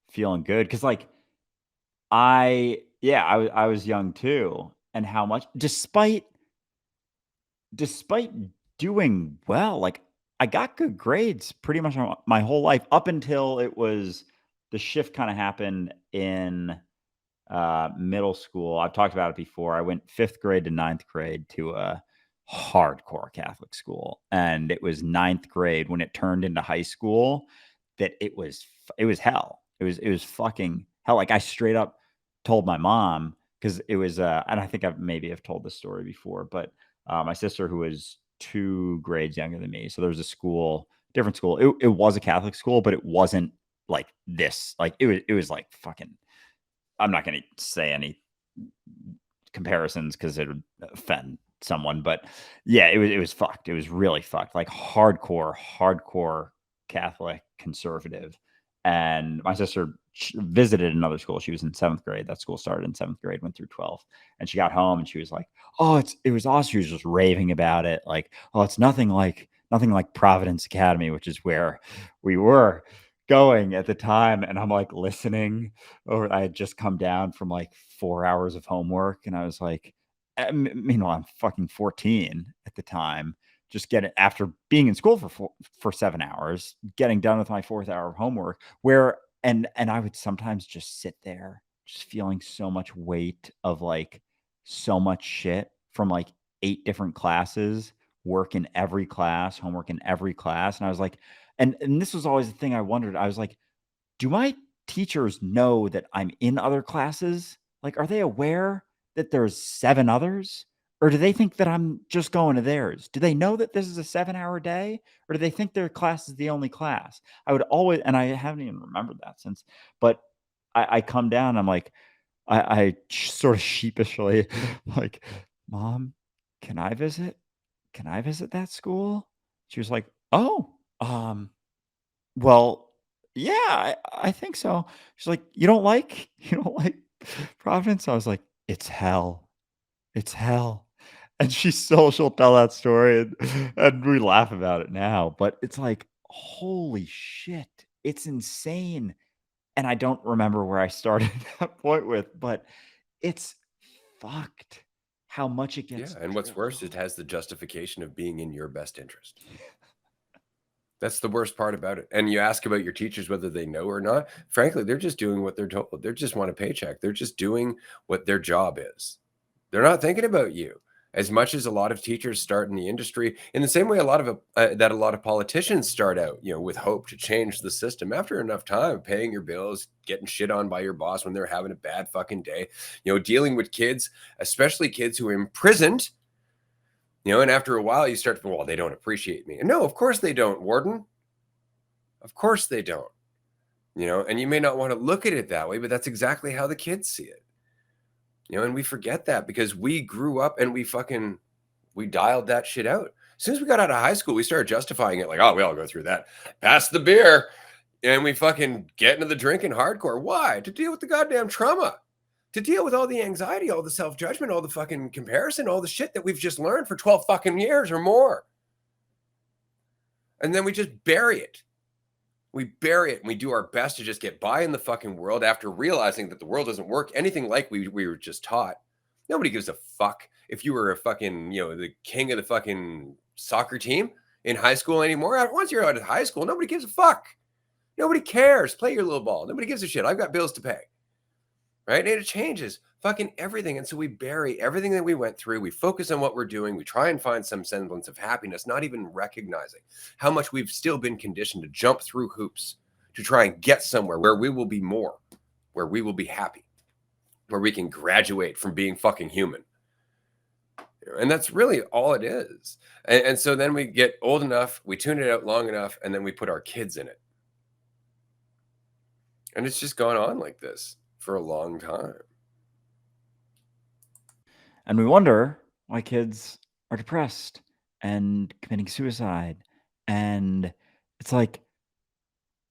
feeling good. Because like I was young too, and how much despite doing well, like I got good grades pretty much my whole life up until it was the shift kinda happened in middle school. I've talked about it before. I went 5th grade to ninth grade to a hardcore Catholic school, and it was ninth grade when it turned into high school that it was hell. It was fucking hell. Like, I straight up told my mom because it was, and I think I've told this story before, but, my sister who was 2 grades younger than me, so there was a school different school. It was a Catholic school, but it wasn't like this. Like, it was like fucking I'm not gonna say any comparisons because it would offend someone, but yeah, it was fucked. It was really fucked, like hardcore Catholic conservative. And my sister visited another school. She was in 7th grade. That school started in 7th grade, went through 12th. And she got home and she was like, "Oh, it was awesome." She was just raving about it. Like, "Oh, it's nothing like Providence Academy," which is where we were going at the time. And I'm like listening or I had just come down from like 4 hours of homework, and I was like, meanwhile, I'm fucking 14 at the time, just getting after being in school for 7 hours, getting done with my 4th hour of homework, where and I would sometimes just sit there, just feeling so much weight of, like, so much shit from, like, 8 different classes, work in every class, homework in every class, and I was like and this was always the thing I wondered, I was like, do my teachers know that I'm in other classes? Like, are they aware that there's 7 others? Or do they think that I'm just going to theirs? Do they know that this is a 7-hour day? Or do they think their class is the only class? I would always and I haven't even remembered that since, but I come down, I'm like, sort of sheepishly like, "Mom, can I visit? Can I visit that school?" She was like, "Oh, well, yeah, I think so." She's like, you don't like Providence?" I was like, "It's hell. It's hell." And she'll tell that story and we laugh about it now, but it's like, holy shit, it's insane. And I don't remember where I started that point with, but it's fucked how much it Yeah, gets and what's drilled worse, it home. has the justification of being in your best interest. That's the worst part about it. And you ask about your teachers whether they know or not. Frankly, they're just doing what they're told. They just want a paycheck. They're just doing what their job is. They're not thinking about you. As much as a lot of teachers start in the industry, in the same way a lot of politicians start out, with hope to change the system. After enough time, paying your bills, getting shit on by your boss when they're having a bad fucking day, dealing with kids, especially kids who are imprisoned. And after a while, you start to, well, they don't appreciate me. And no, of course they don't, Warden. Of course they don't. And you may not want to look at it that way, but that's exactly how the kids see it. And we forget that because we grew up and we dialed that shit out. As soon as we got out of high school, we started justifying it like, oh, we all go through that. Pass the beer. And we fucking get into the drinking hardcore. Why? To deal with the goddamn trauma. To deal with all the anxiety, all the self-judgment, all the fucking comparison, all the shit that we've just learned for 12 fucking years or more. And then we just bury it. We bury it and we do our best to just get by in the fucking world after realizing that the world doesn't work anything like we were just taught. Nobody gives a fuck if you were a fucking, the king of the fucking soccer team in high school anymore. Once you're out of high school, nobody gives a fuck. Nobody cares. Play your little ball. Nobody gives a shit. I've got bills to pay. Right? And it changes fucking everything. And so we bury everything that we went through. We focus on what we're doing. We try and find some semblance of happiness, not even recognizing how much we've still been conditioned to jump through hoops to try and get somewhere where we will be more, where we will be happy, where we can graduate from being fucking human. And that's really all it is. And so then we get old enough, we tune it out long enough, and then we put our kids in it. And it's just gone on like this for a long time. And we wonder why kids are depressed and committing suicide. And it's like,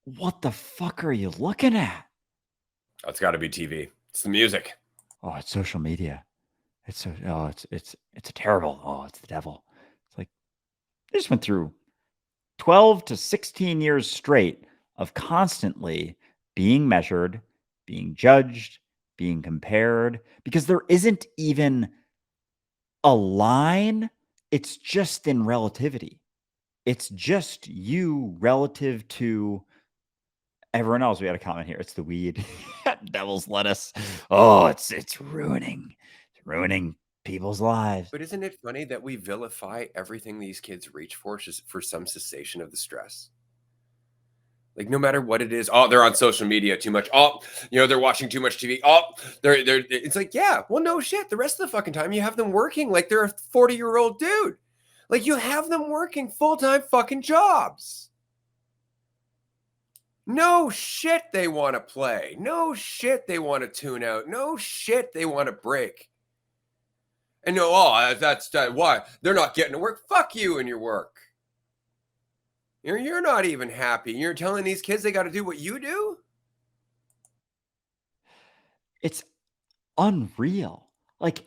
what the fuck are you looking at? Oh, it's got to be TV. It's the music. Oh, it's social media. It's so oh, it's a terrible. Oh, it's the devil. It's like they just went through 12 to 16 years straight of constantly being measured, being judged, being compared, because there isn't even a line. It's just in relativity. it's just you relative to everyone else. We had a comment here. It's the weed. Devil's lettuce. Oh, it's ruining people's lives. But isn't it funny that we vilify everything these kids reach for just for some cessation of the stress? Like no matter what it is, oh, they're on social media too much. Oh, they're watching too much TV. Oh, they're it's like, yeah, well, no shit. The rest of the fucking time you have them working like they're a 40-year-old dude. Like you have them working full-time fucking jobs. No shit they want to play. No shit they want to tune out. No shit they want to break. And no, oh, that's why they're not getting to work. Fuck you and your work. You're not even happy. You're telling these kids they got to do what you do? It's unreal. Like,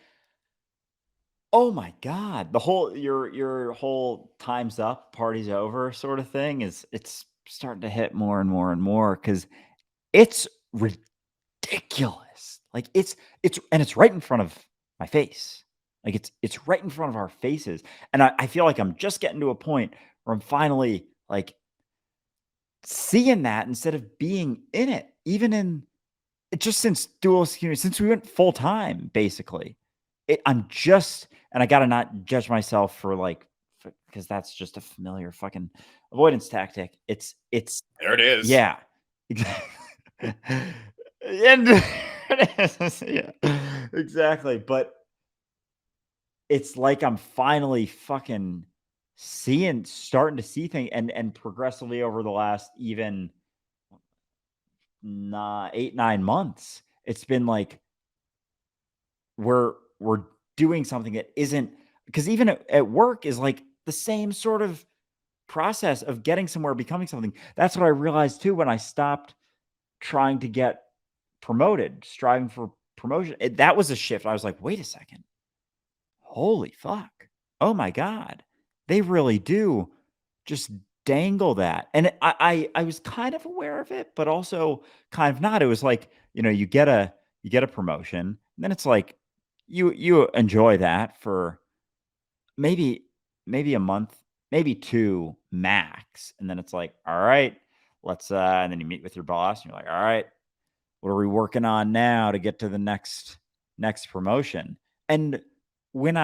oh my god, the whole your whole "time's up, party's over" sort of thing it's starting to hit more and more and more because it's ridiculous. Like, it's right in front of my face. Like, it's right in front of our faces, and I feel like I'm just getting to a point where I'm finally, like, seeing that instead of being in it, even in just since dualistic community, since we went full time, basically. I'm just and I gotta not judge myself for like because that's just a familiar fucking avoidance tactic. It's There it is. yeah. Exactly. And it is, yeah, exactly. But it's like I'm finally fucking starting to see things and progressively over the last even 8, 9 months. It's been like we're doing something that isn't because even at work is like the same sort of process of getting somewhere, becoming something. That's what I realized too when I stopped trying to get promoted, striving for promotion. That was a shift. I was like, wait a second. Holy fuck. Oh my God. They really do just dangle that. And I was kind of aware of it, but also kind of not. It was like, you get a promotion, and then it's like you enjoy that for maybe maybe a month, maybe 2 max. And then it's like, all right, let's and then you meet with your boss and you're like, all right, what are we working on now to get to the next promotion? And when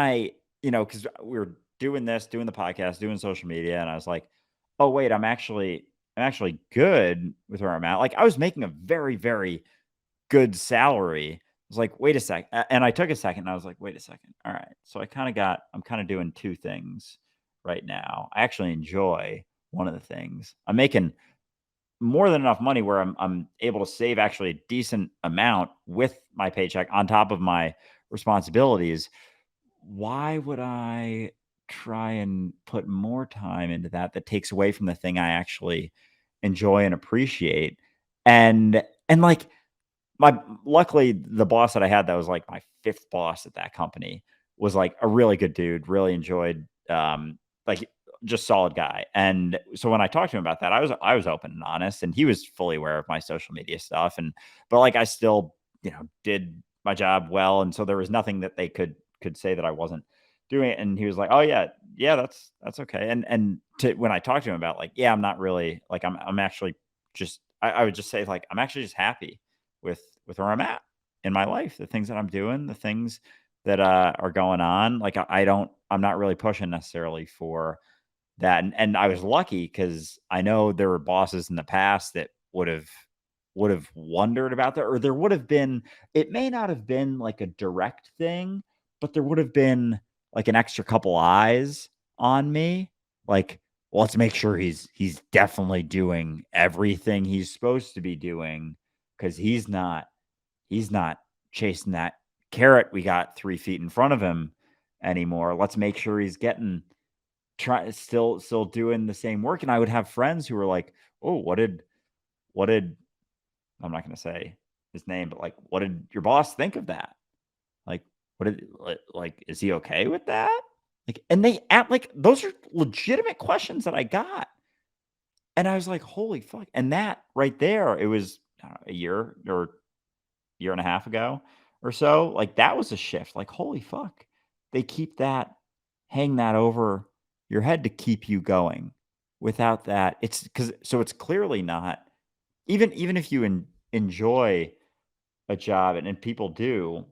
because we were doing this, doing the podcast, doing social media, and I was like, oh wait, I'm actually good with where I'm at. Like I was making a very, very good salary. I was like, wait a sec. And I took a second and I was like, wait a second. All right. So I'm kind of doing two things right now. I actually enjoy one of the things. I'm making more than enough money where I'm able to save actually a decent amount with my paycheck on top of my responsibilities. Why would I try and put more time into that takes away from the thing I actually enjoy and appreciate? And like my luckily the boss that I had that was like my fifth boss at that company was like a really good dude, really enjoyed like just solid guy. And so when I talked to him about that, I was open and honest and he was fully aware of my social media stuff and but like I still, did my job well and so there was nothing that they could say that I wasn't doing it and he was like, "Oh yeah, yeah, that's okay." When I talked to him about like, "Yeah, I'm not really like I'm actually just I would just say like I'm actually just happy with where I'm at in my life, the things that I'm doing, the things that are going on. Like I'm not really pushing necessarily for that. And I was lucky because I know there were bosses in the past that would have wondered about that, or there would have been. It may not have been like a direct thing, but there would have been like an extra couple eyes on me. Like, well, let's make sure he's definitely doing everything he's supposed to be doing because he's not chasing that carrot we got 3 feet in front of him anymore. Let's make sure he's getting still doing the same work. And I would have friends who were like, "Oh, what did I'm not gonna say his name, but like, what did your boss think of that? Like, what did like is he okay with that?" Like, and they act like those are legitimate questions that I got. And I was like, "Holy fuck." And that right there, it was I don't know, a year and a half ago or so, like, that was a shift, like, holy fuck. They keep that hang that over your head to keep you going. without that, it's because so it's clearly not even if you enjoy a job and people do,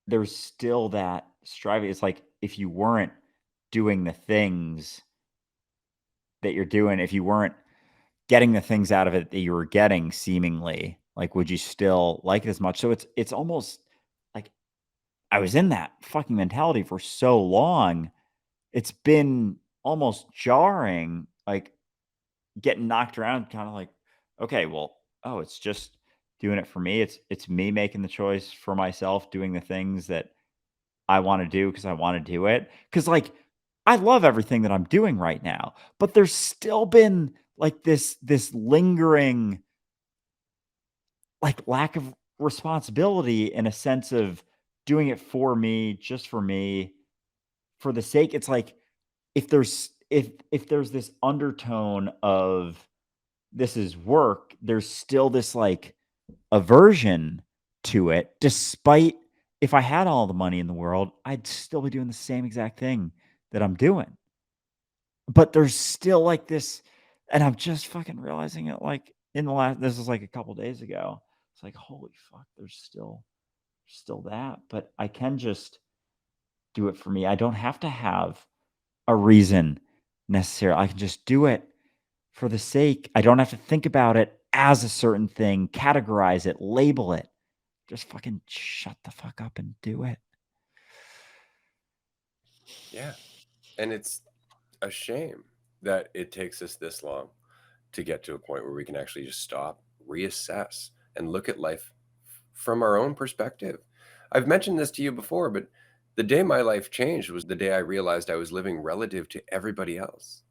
there's still that striving. It's like if you weren't doing the things that you're doing, if you weren't getting the things out of it that you were getting seemingly, like, would you still like it as much? So it's almost like I was in that fucking mentality for so long. It's been almost jarring, like, getting knocked around kinda like, "Okay, well, oh, it's just doing it for me. It's me making the choice for myself, doing the things that I wanna do because I wanna do it. Because like, I love everything that I'm doing right now, but there's still been, like, this lingering, like, lack of responsibility in a sense of doing it for me, just for me, for the sake it's like, if there's this undertone of this is work, there's still this, like, aversion to it, despite if I had all the money in the world, I'd still be doing the same exact thing that I'm doing. But there's still, like, this and I'm just fucking realizing it, like, in the last this was, like, a couple days ago. It's like, "Holy fuck, there's still that," but I can just do it for me. I don't have to have a reason necessarily. I can just do it for the sake I don't have to think about it as a certain thing, categorize it, label it. Just fucking shut the fuck up and do it. Yeah. And it's a shame that it takes us this long to get to a point where we can actually just stop, reassess, and look at life from our own perspective. I've mentioned this to you before, but the day my life changed was the day I realized I was living relative to everybody else.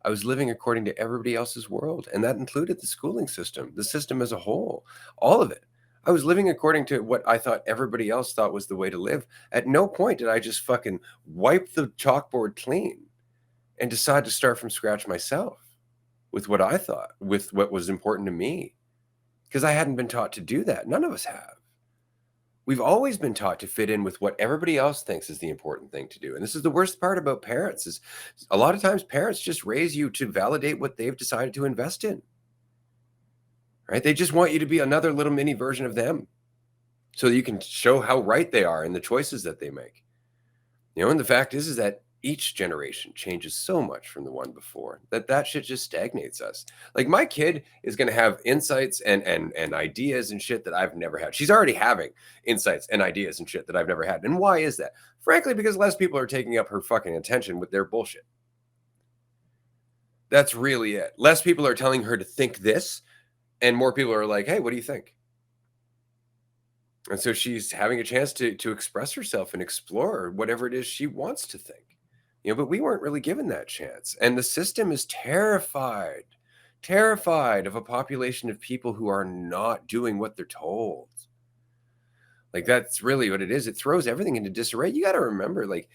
I was living according to everybody else's world, and that included the schooling system, the system as a whole, all of it. I was living according to what I thought everybody else thought was the way to live. At no point did I just fucking wipe the chalkboard clean and decide to start from scratch myself with what I thought, with what was important to me, because I hadn't been taught to do that. None of us have. We've always been taught to fit in with what everybody else thinks is the important thing to do. And this is the worst part about parents is a lot of times parents just raise you to validate what they've decided to invest in, right? They just want you to be another little mini version of them so that you can show how right they are in the choices that they make. And the fact is that each generation changes so much from the one before that shit just stagnates us. Like my kid is going to have insights and ideas and shit that I've never had. She's already having insights and ideas and shit that I've never had. And why is that? Frankly, because less people are taking up her fucking attention with their bullshit. That's really it. Less people are telling her to think this, and more people are like, "Hey, what do you think?" And so she's having a chance to express herself and explore whatever it is she wants to think. But we weren't really given that chance. And the system is terrified of a population of people who are not doing what they're told. Like that's really what it is. It throws everything into disarray. You got to remember, like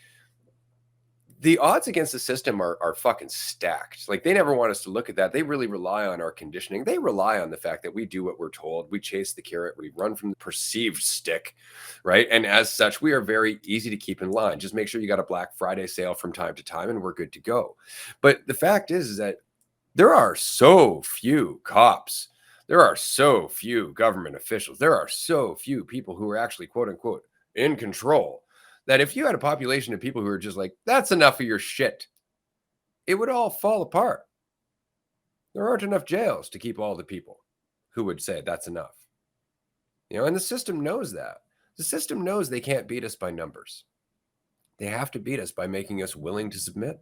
the odds against the system are fucking stacked. Like they never want us to look at that. They really rely on our conditioning. They rely on the fact that we do what we're told. We chase the carrot. We run from the perceived stick, right? And as such, we are very easy to keep in line. Just make sure you got a Black Friday sale from time to time, and we're good to go. But the fact is that there are so few cops. There are so few government officials. There are so few people who are actually quote unquote in control that if you had a population of people who are just like, that's enough of your shit, it would all fall apart. There aren't enough jails to keep all the people who would say that's enough. And the system knows that. The system knows they can't beat us by numbers. They have to beat us by making us willing to submit.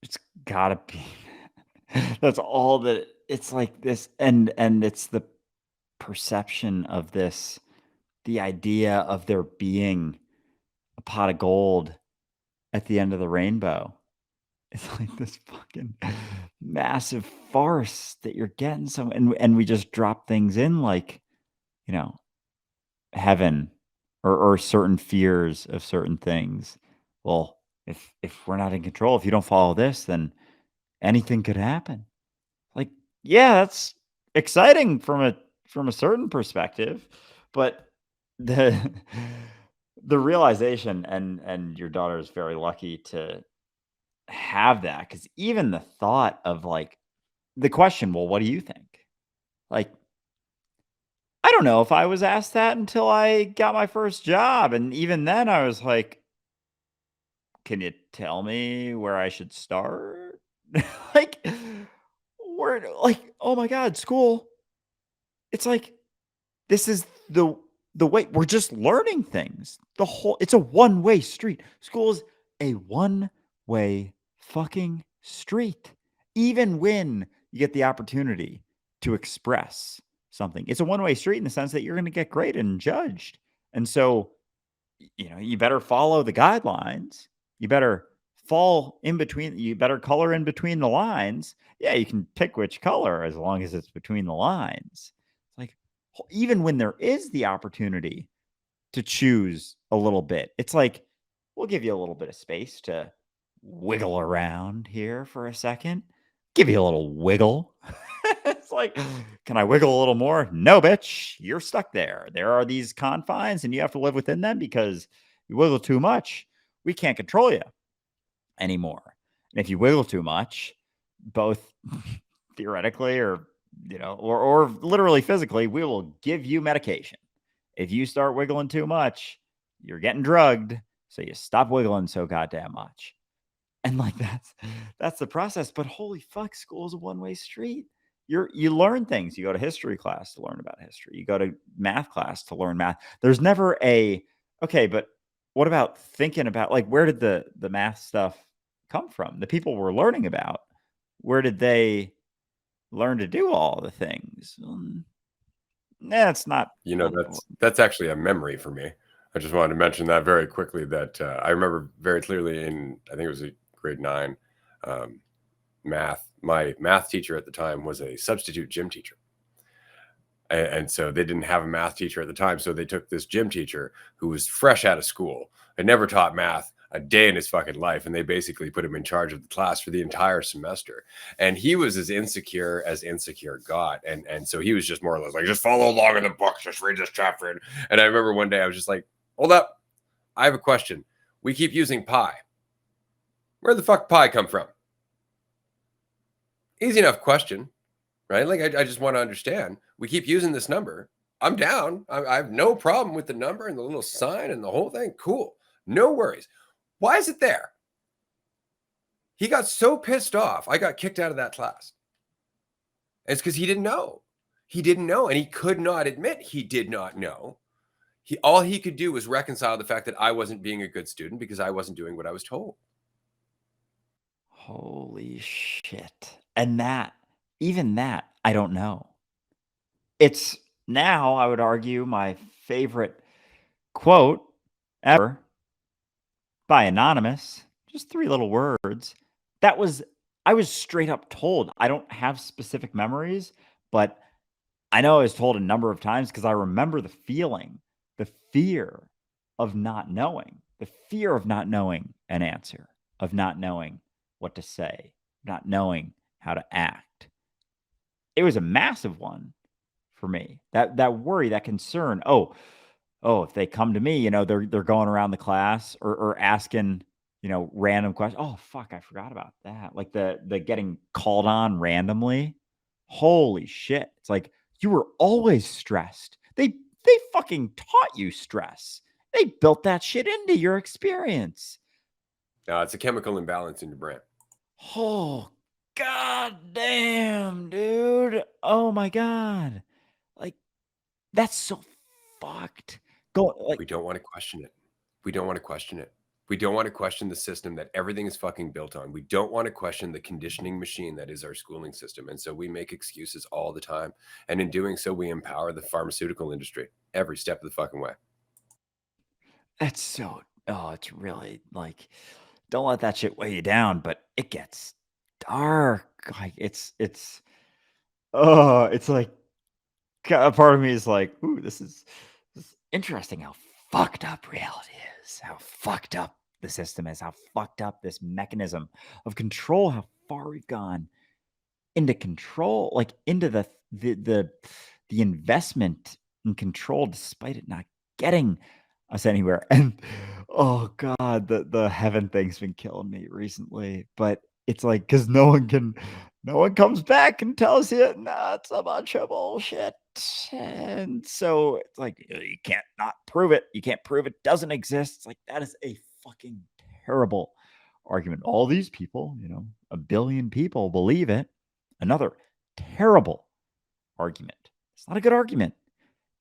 It's gotta be. That's all that it's like this and it's the perception of this, the idea of there being a pot of gold at the end of the rainbow. It's like this fucking massive farce that you're getting some and we just drop things in like, you know, heaven or certain fears of certain things. Well, if we're not in control, if you don't follow this, then anything could happen. Like, yeah, that's exciting from a certain perspective, but the the realization and your daughter is very lucky have that because even the thought of like the question, well, what do you think? Like, I don't know if I was asked that until I got my first job. And even then, I was like, can you tell me where I should start? like, where, like, oh my God, school. It's like, this is the way we're just learning things. It's a one-way street. School is a one-way fucking street. Even when you get the opportunity to express something, it's a one-way street in the sense that you're going to get graded and judged. And so, you better follow the guidelines. You better fall in between. You better color in between the lines. Yeah, you can pick which color as long as it's between the lines. Like, even when there is the opportunity to choose a little bit, it's like, we'll give you a little bit of space to wiggle around here for a second. Give you a little wiggle. It's like, can I wiggle a little more? No, bitch. You're stuck there. There are these confines and you have to live within them because you wiggle too much. We can't control you anymore. And if you wiggle too much, both theoretically or literally physically, we will give you medication. If you start wiggling too much, you're getting drugged. So you stop wiggling so goddamn much. And like that's the process. But holy fuck, school is a one-way street. You learn things. You go to history class to learn about history. You go to math class to learn math. There's never okay, but what about thinking about like where did the math stuff come from? The people we're learning about, where did they learn to do all the things? Nah, it's not. That's actually a memory for me. I just wanted to mention that very quickly that I remember very clearly in, I think it was a grade 9 math. My math teacher at the time was a substitute gym teacher. And so they didn't have a math teacher at the time. So they took this gym teacher who was fresh out of school, had never taught math a day in his fucking life. And they basically put him in charge of the class for the entire semester. And he was as insecure got. And so he was just more or less like, just follow along in the books, just read this chapter. And I remember one day I was just like, hold up. I have a question. We keep using pi. Where the fuck pi come from? Easy enough question. Right? Like, I just want to understand. We keep using this number. I'm down. I have no problem with the number and the little sign and the whole thing. Cool. No worries. Why is it there? He got so pissed off. I got kicked out of that class. It's because he didn't know. He didn't know. And he could not admit he did not know. All he could do was reconcile the fact that I wasn't being a good student because I wasn't doing what I was told. Holy shit. And even that, I don't know. It's now, I would argue, my favorite quote ever by Anonymous. Just 3 little words. I was straight up told. I don't have specific memories, but I know I was told a number of times because I remember the feeling, the fear of not knowing, the fear of not knowing an answer, of not knowing what to say, not knowing how to act. It was a massive one for me. That worry, that concern. If they come to me, they're going around the class or asking, random questions. Oh fuck, I forgot about that. Like the getting called on randomly. Holy shit. It's like you were always stressed. They fucking taught you stress. They built that shit into your experience. It's a chemical imbalance in your brain. Oh god damn, dude. Oh my god. Like that's so fucked. Go like We don't want to question it. We don't want to question it. We don't want to question the system that everything is fucking built on. We don't want to question the conditioning machine that is our schooling system. And so we make excuses all the time. And in doing so, we empower the pharmaceutical industry every step of the fucking way. that's so it's really like don't let that shit weigh you down, but it gets dark. Like it's like a part of me is like, ooh, this is interesting how fucked up reality is, how fucked up the system is, how fucked up this mechanism of control, how far we've gone into control, like into the investment in control, despite it not getting us anywhere. And oh god, the heaven thing's been killing me recently. But it's like because no one comes back and tells you, nah, it's a bunch of bullshit. And so it's like you can't not prove it. You can't prove it doesn't exist. It's like that is a fucking terrible argument. All these people, a billion people believe it. Another terrible argument. It's not a good argument.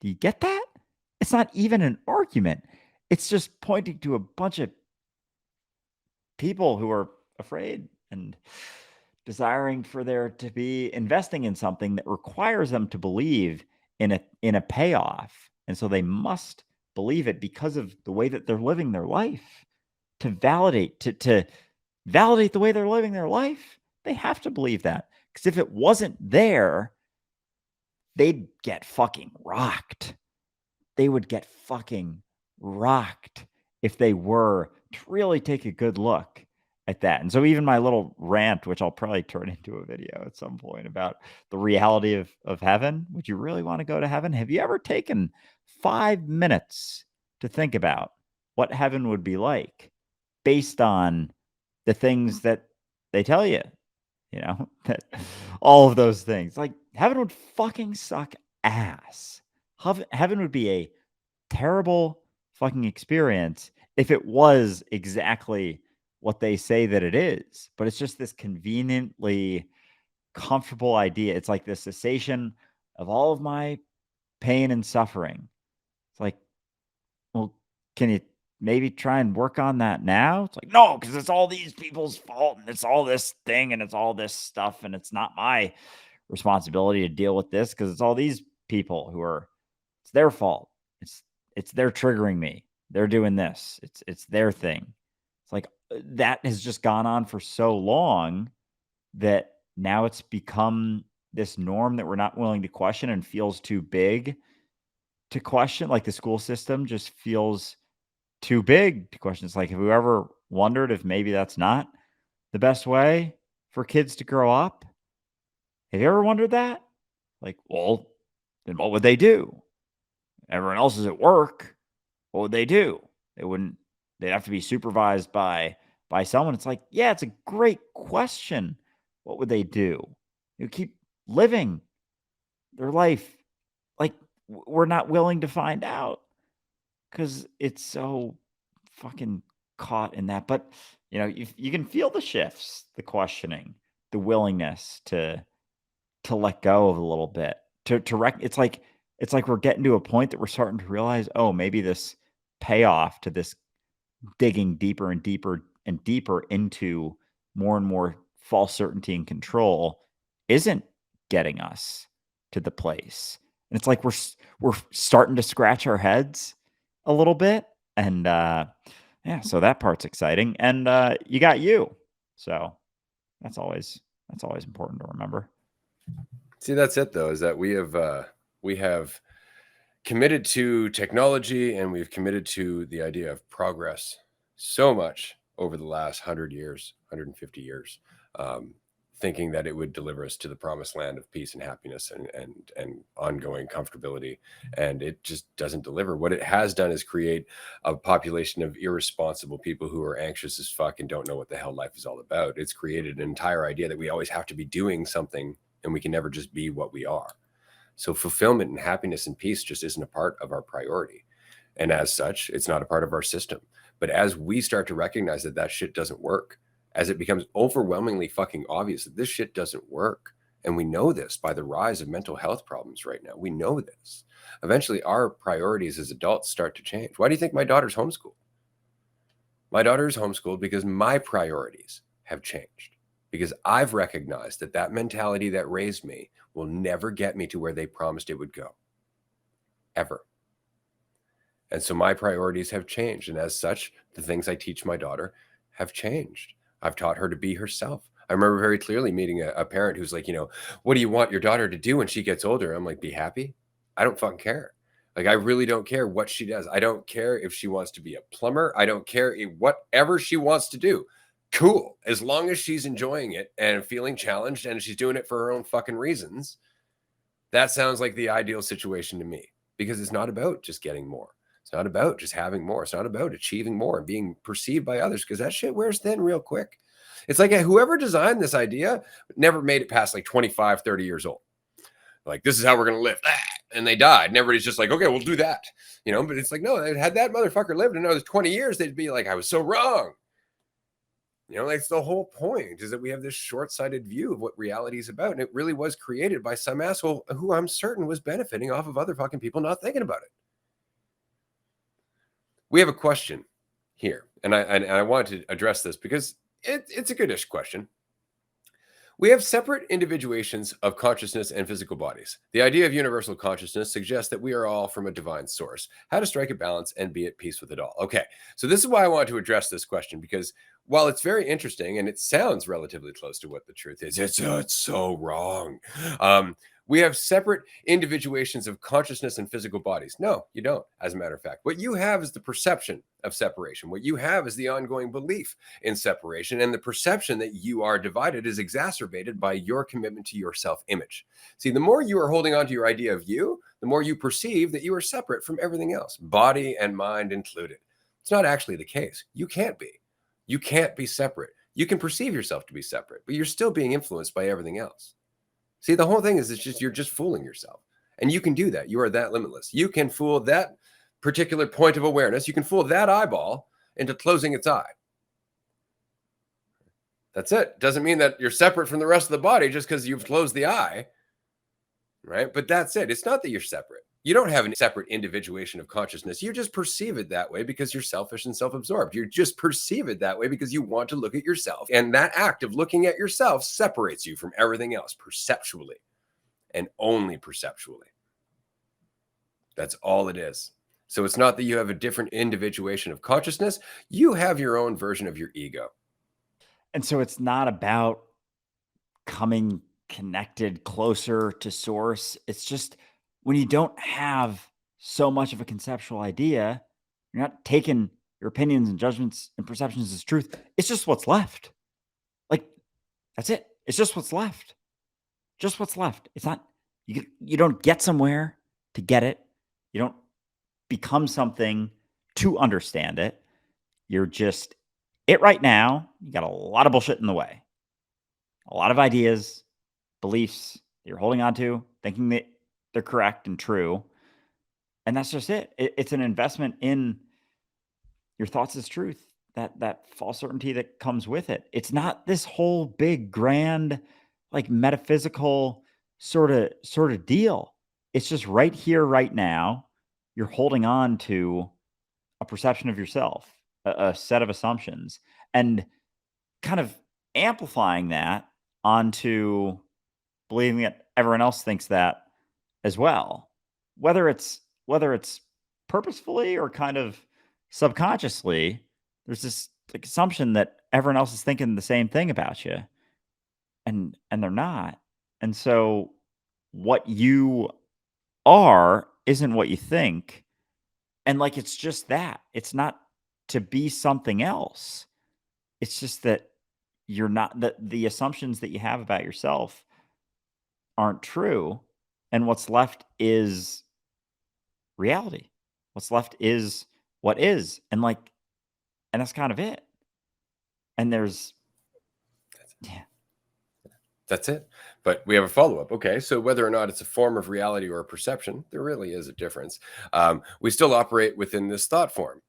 Do you get that? It's not even an argument. It's just pointing to a bunch of people who are afraid and desiring for there to be investing in something that requires them to believe in a payoff. And so they must believe it because of the way that they're living their life. To validate the way they're living their life, they have to believe that. Because if it wasn't there, they'd get fucking rocked. They would get fucking rocked if they were to really take a good look at that. And so even my little rant, which I'll probably turn into a video at some point about the reality of heaven. Would you really want to go to heaven? Have you ever taken 5 minutes to think about what heaven would be like based on the things that they tell you? That all of those things. Like heaven would fucking suck ass. Heaven would be a terrible fucking experience if it was exactly what they say that it is. But it's just this conveniently comfortable idea. It's like the cessation of all of my pain and suffering. It's like, well, can you maybe try and work on that now? It's like, no, because it's all these people's fault and it's all this thing and it's all this stuff and it's not my responsibility to deal with this because it's all these people it's their fault. It's they're triggering me. They're doing this. It's their thing. It's like that has just gone on for so long that now it's become this norm that we're not willing to question and feels too big to question. Like the school system just feels too big to question. It's like, have you ever wondered if maybe that's not the best way for kids to grow up? Have you ever wondered that? Like, well, then what would they do? Everyone else is at work. What would they do? They'd have to be supervised by someone. It's like, yeah, it's a great question. What would they do? You keep living their life like we're not willing to find out because it's so fucking caught in that. But you can feel the shifts, the questioning, the willingness to let go of a little bit. It's like we're getting to a point that we're starting to realize, oh, maybe this payoff to this digging deeper and deeper and deeper into more and more false certainty and control isn't getting us to the place. And it's like we're starting to scratch our heads a little bit. And yeah, so that part's exciting. And you got you. So that's always important to remember. See, that's it though, is that we have committed to technology and we've committed to the idea of progress so much over the last 100 years, 150 years, thinking that it would deliver us to the promised land of peace and happiness and ongoing comfortability. And it just doesn't deliver. What it has done is create a population of irresponsible people who are anxious as fuck and don't know what the hell life is all about. It's created an entire idea that we always have to be doing something and we can never just be what we are. So fulfillment and happiness and peace just isn't a part of our priority. And as such, it's not a part of our system. But as we start to recognize that that shit doesn't work, as it becomes overwhelmingly fucking obvious that this shit doesn't work, and we know this by the rise of mental health problems right now, we know this. Eventually, our priorities as adults start to change. Why do you think my daughter's homeschooled? My daughter is homeschooled because my priorities have changed. Because I've recognized that that mentality that raised me will never get me to where they promised it would go. Ever. And so my priorities have changed. And as such, the things I teach my daughter have changed. I've taught her to be herself. I remember very clearly meeting a parent who's like, what do you want your daughter to do when she gets older? I'm like, be happy. I don't fucking care. Like, I really don't care what she does. I don't care if she wants to be a plumber. I don't care whatever she wants to do. Cool. As long as she's enjoying it and feeling challenged and she's doing it for her own fucking reasons, that sounds like the ideal situation to me, because it's not about just getting more. It's not about just having more. It's not about achieving more and being perceived by others, because that shit wears thin real quick. It's like whoever designed this idea never made it past like 25, 30 years old. Like, this is how we're going to live. And they died. And everybody's just like, okay, we'll do that. But it's like, no, had that motherfucker lived another 20 years, they'd be like, I was so wrong. That's the whole point, is that we have this short-sighted view of what reality is about. And it really was created by some asshole who I'm certain was benefiting off of other fucking people not thinking about it. We have a question here. And I wanted to address this because it's a goodish question. We have separate individuations of consciousness and physical bodies. The idea of universal consciousness suggests that we are all from a divine source. How to strike a balance and be at peace with it all. Okay, so this is why I want to address this question, because while it's very interesting and it sounds relatively close to what the truth is, it's so wrong. We have separate individuations of consciousness and physical bodies. No, you don't, as a matter of fact. What you have is the perception of separation. What you have is the ongoing belief in separation, and the perception that you are divided is exacerbated by your commitment to your self-image. See, the more you are holding on to your idea of you, the more you perceive that you are separate from everything else, body and mind included. It's not actually the case. You can't be. You can't be separate. You can perceive yourself to be separate, but you're still being influenced by everything else. See, the whole thing is you're just fooling yourself. And you can do that. You are that limitless. You can fool that particular point of awareness. You can fool that eyeball into closing its eye. That's it. Doesn't mean that you're separate from the rest of the body just because you've closed the eye, right? But that's it. It's not that you're separate. You don't have a separate individuation of consciousness. You just perceive it that way because you're selfish and self-absorbed. You just perceive it that way because you want to look at yourself. And that act of looking at yourself separates you from everything else perceptually, and only perceptually. That's all it is. So it's not that you have a different individuation of consciousness. You have your own version of your ego. And so it's not about coming connected closer to source. It's just when you don't have so much of a conceptual idea, you're not taking your opinions and judgments and perceptions as truth. It's just what's left. Like, that's it. It's just what's left. Just what's left. It's not, you don't get somewhere to get it. You don't become something to understand it. You're just it right now. You got a lot of bullshit in the way. A lot of ideas, beliefs that you're holding on to, thinking that they're correct and true. And that's just it. It's an investment in your thoughts as truth, that false certainty that comes with it. It's not this whole big, grand, like metaphysical sort of deal. It's just right here, right now. You're holding on to a perception of yourself, a set of assumptions, and kind of amplifying that onto believing that everyone else thinks that as well. Whether it's purposefully or kind of subconsciously, there's this like assumption that everyone else is thinking the same thing about you, and they're not. And so what you are isn't what you think. And like it's just that. It's not to be something else. It's just that you're not the assumptions that you have about yourself aren't true, and what's left is reality. What's left is what is, and that's kind of it. And there's yeah. That's it. But we have a follow-up. Okay, so whether or not it's a form of reality or a perception, there really is a difference. We still operate within this thought form.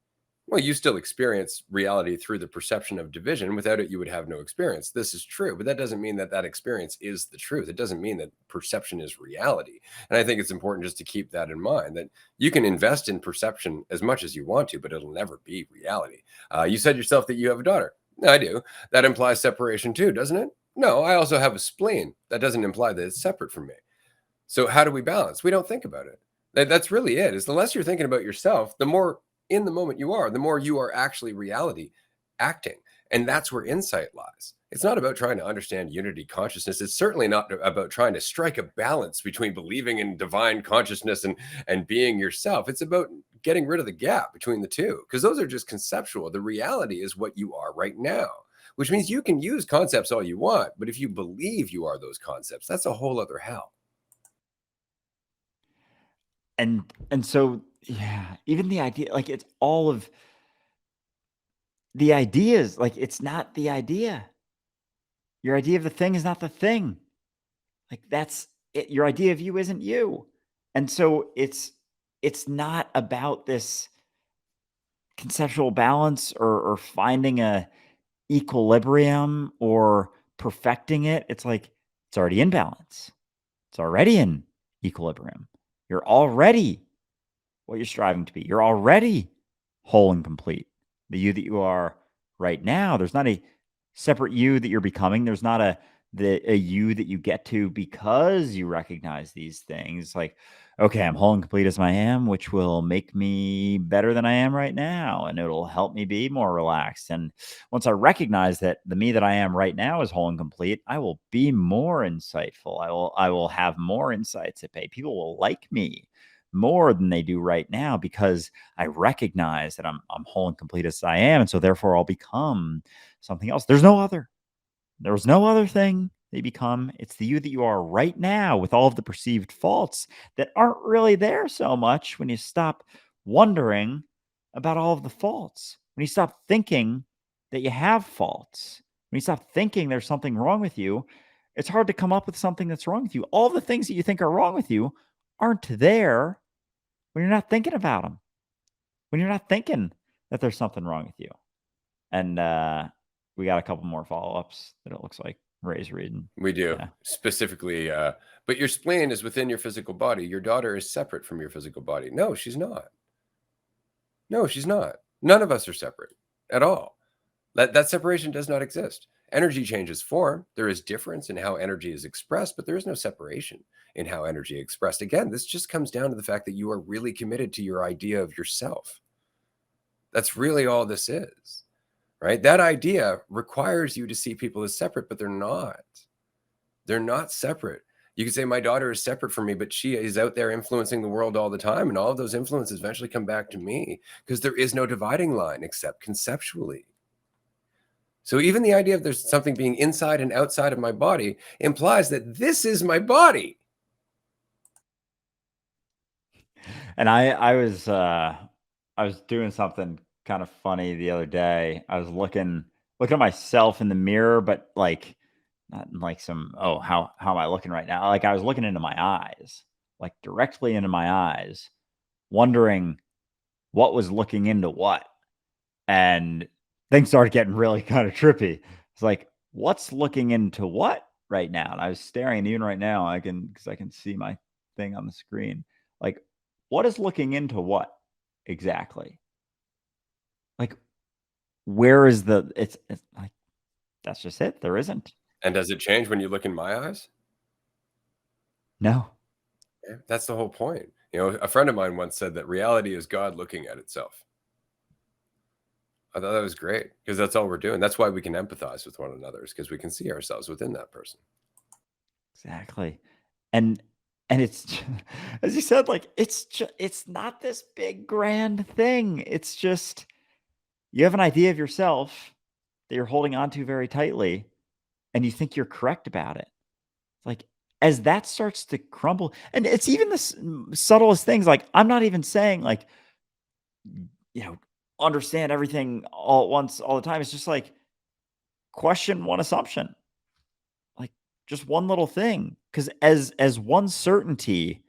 Well, you still experience reality through the perception of division. Without it, you would have no experience. This is true, but that doesn't mean that that experience is the truth. It doesn't mean that perception is reality. And I think it's important just to keep that in mind, that you can invest in perception as much as you want to, but it'll never be reality. You said yourself that you have a daughter. I do. That implies separation too, doesn't it? No, I also have a spleen. That doesn't imply that it's separate from me. So how do we balance? We don't think about it. That's really it. Is the less you're thinking about yourself, the more in the moment you are, the more you are actually reality acting. And that's where insight lies. It's not about trying to understand unity consciousness. It's certainly not about trying to strike a balance between believing in divine consciousness and being yourself. It's about getting rid of the gap between the two, because those are just conceptual. The reality is what you are right now, which means you can use concepts all you want. But if you believe you are those concepts, that's a whole other hell. And so, yeah, even the idea, like, it's all of the ideas, like, it's not the idea. Your idea of the thing is not the thing. Like, that's it, your idea of you isn't you. And so it's not about this conceptual balance or finding a equilibrium or perfecting it. It's like it's already in balance. It's already in equilibrium. You're already what you're striving to be. You're already whole and complete. The you that you are right now, there's not a separate you that you're becoming. There's not a you that you get to because you recognize these things. Like, okay, I'm whole and complete as I am, which will make me better than I am right now, and it'll help me be more relaxed. And once I recognize that the me that I am right now is whole and complete, I will be more insightful. I will have more insights at pay. People will like me more than they do right now because I recognize that I'm whole and complete as I am, and so therefore I'll become something else. There was no other thing they become. It's the you that you are right now with all of the perceived faults that aren't really there so much when you stop wondering about all of the faults. When you stop thinking that you have faults, when you stop thinking there's something wrong with you, it's hard to come up with something that's wrong with you. All the things that you think are wrong with you aren't there when you're not thinking about them, when you're not thinking that there's something wrong with you. And, we got a couple more follow-ups that it looks like Ray's reading. We do. Yeah, Specifically, but your spleen is within your physical body. Your daughter is separate from your physical body. No, she's not. No, she's not. None of us are separate at all. That separation does not exist. Energy changes form. There is difference in how energy is expressed, but there is no separation in how energy is expressed. Again, this just comes down to the fact that you are really committed to your idea of yourself. That's really all this is, right? That idea requires you to see people as separate, but they're not. They're not separate. You could say my daughter is separate from me, but she is out there influencing the world all the time. And all of those influences eventually come back to me because there is no dividing line except conceptually. So even the idea of there's something being inside and outside of my body implies that this is my body. and I was doing something kind of funny the other day. I was looking at myself in the mirror, but, like, not in, like, some, "Oh, how am I looking right now?" Like, I was looking into my eyes, like, directly into my eyes, wondering what was looking into what. And things started getting really kind of trippy. It's like, what's looking into what right now? And I was staring, and even right now, because I can see my thing on the screen. Like, what is looking into what exactly? Like, where is the? It's like that's just it. There isn't. And does it change when you look in my eyes? No. Yeah, that's the whole point. You know, a friend of mine once said that reality is God looking at itself. I thought that was great because that's all we're doing. That's why we can empathize with one another is because we can see ourselves within that person. Exactly. And it's as you said, like it's not this big grand thing. It's just you have an idea of yourself that you're holding on to very tightly and you think you're correct about it. Like, as that starts to crumble, and it's even the subtlest things. Like, I'm not even saying, like, you know, understand everything all at once, all the time. It's just like question one assumption, like just one little thing. Because as one certainty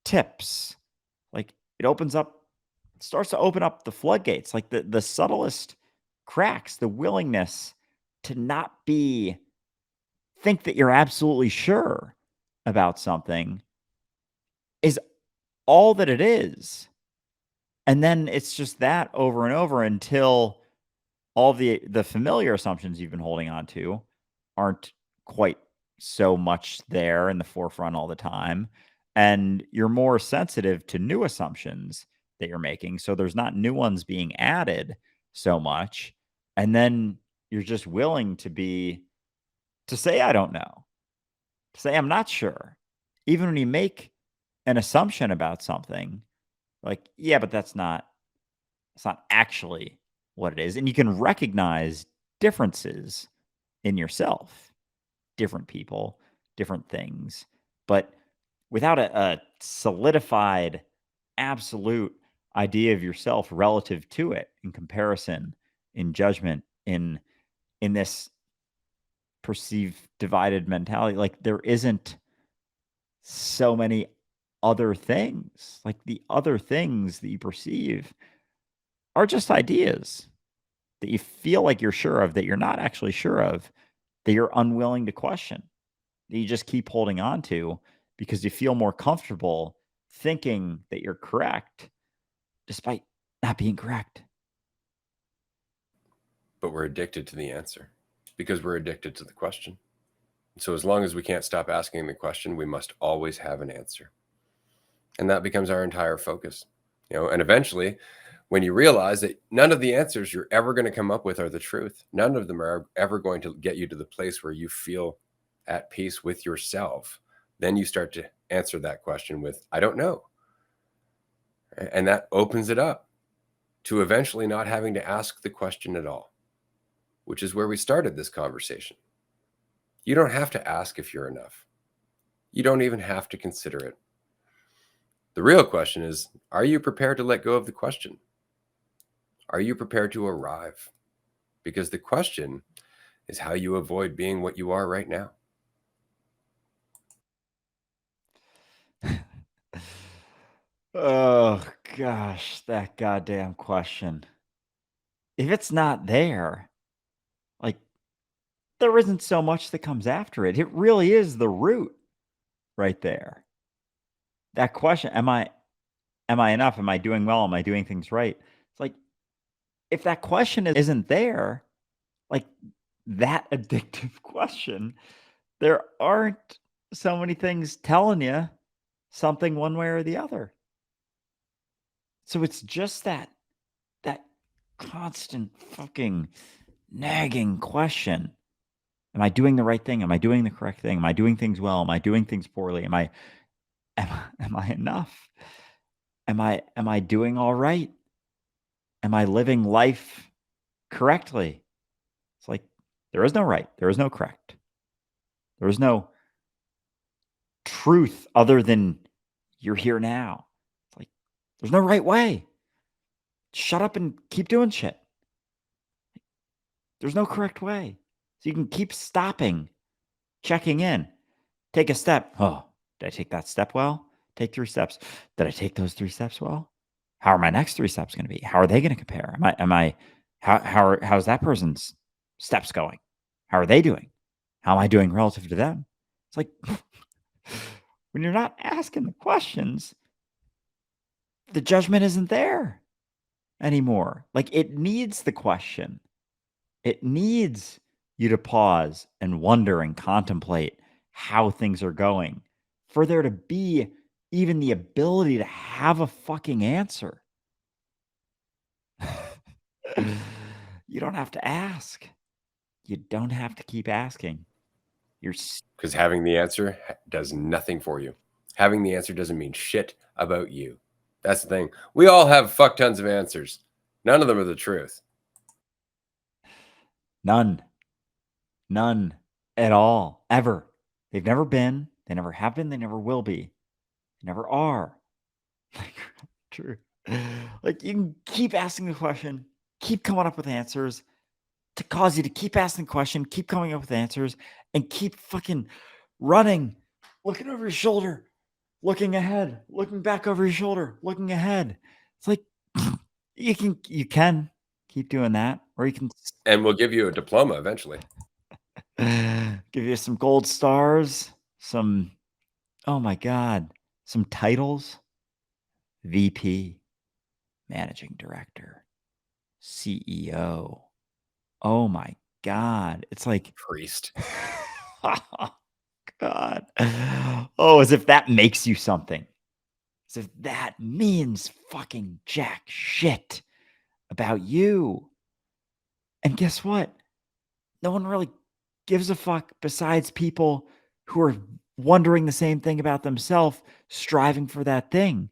tips, like it opens up, starts to open up the floodgates, like the subtlest cracks, the willingness to not be think that you're absolutely sure about something is all that it is. And then it's just that over and over until all the familiar assumptions you've been holding on to aren't quite so much there in the forefront all the time. And you're more sensitive to new assumptions that you're making. So there's not new ones being added so much. And then you're just willing to say, I don't know, to say, I'm not sure. Even when you make an assumption about something, like, yeah, but it's not actually what it is. And you can recognize differences in yourself, different people, different things. But without a solidified, absolute idea of yourself relative to it in comparison, in judgment, in this perceived divided mentality, like, there isn't so many other things. Like, the other things that you perceive are just ideas that you feel like you're sure of, that you're not actually sure of, that you're unwilling to question, that you just keep holding on to because you feel more comfortable thinking that you're correct despite not being correct. But we're addicted to the answer because we're addicted to the question. So as long as we can't stop asking the question, we must always have an answer. And that becomes our entire focus. And eventually, when you realize that none of the answers you're ever going to come up with are the truth, none of them are ever going to get you to the place where you feel at peace with yourself, then you start to answer that question with, I don't know. And that opens it up to eventually not having to ask the question at all, which is where we started this conversation. You don't have to ask if you're enough. You don't even have to consider it. The real question is, are you prepared to let go of the question? Are you prepared to arrive? Because the question is how you avoid being what you are right now. Oh gosh, that goddamn question. If it's not there, like, there isn't so much that comes after it. It really is the root right there. That question, am I enough? Am I doing well? Am I doing things right? It's like, if that question isn't there, like, that addictive question, there aren't so many things telling you something one way or the other. So it's just that constant fucking nagging question. Am I doing the right thing? Am I doing the correct thing? Am I doing things well? Am I doing things poorly? Am I enough? Am I doing all right? Am I living life correctly? It's like, there is no right. There is no correct. There is no truth other than you're here now. It's like, there's no right way. Shut up and keep doing shit. There's no correct way. So you can keep stopping, checking in, take a step. Oh, did I take that step well? Take 3 steps. Did I take those 3 steps well? How are my next 3 steps going to be? How are they going to compare? How's that person's steps going? How are they doing? How am I doing relative to them? It's like, when you're not asking the questions, the judgment isn't there anymore. Like, it needs the question. It needs you to pause and wonder and contemplate how things are going for there to be even the ability to have a fucking answer. You don't have to ask. You don't have to keep asking. You're Because having the answer does nothing for you. Having the answer doesn't mean shit about you. That's the thing. We all have fuck tons of answers. None of them are the truth. none, none at all, ever. They've never been. They never have been. They never will be. They never are. Like, true. Like, you can keep asking the question, keep coming up with answers to cause you to keep asking the question, keep coming up with answers, and keep fucking running, looking over your shoulder, looking ahead, looking back over your shoulder, looking ahead. It's like, you can keep doing that, or you can And we'll give you a diploma eventually. give you some gold stars, some, oh my god, some titles: VP, managing director, CEO. Oh my god. It's like, Priest. oh god. Oh, as if that makes you something. As if that means fucking jack shit about you. And guess what? No one really gives a fuck besides people who are wondering the same thing about themselves, striving for that thing.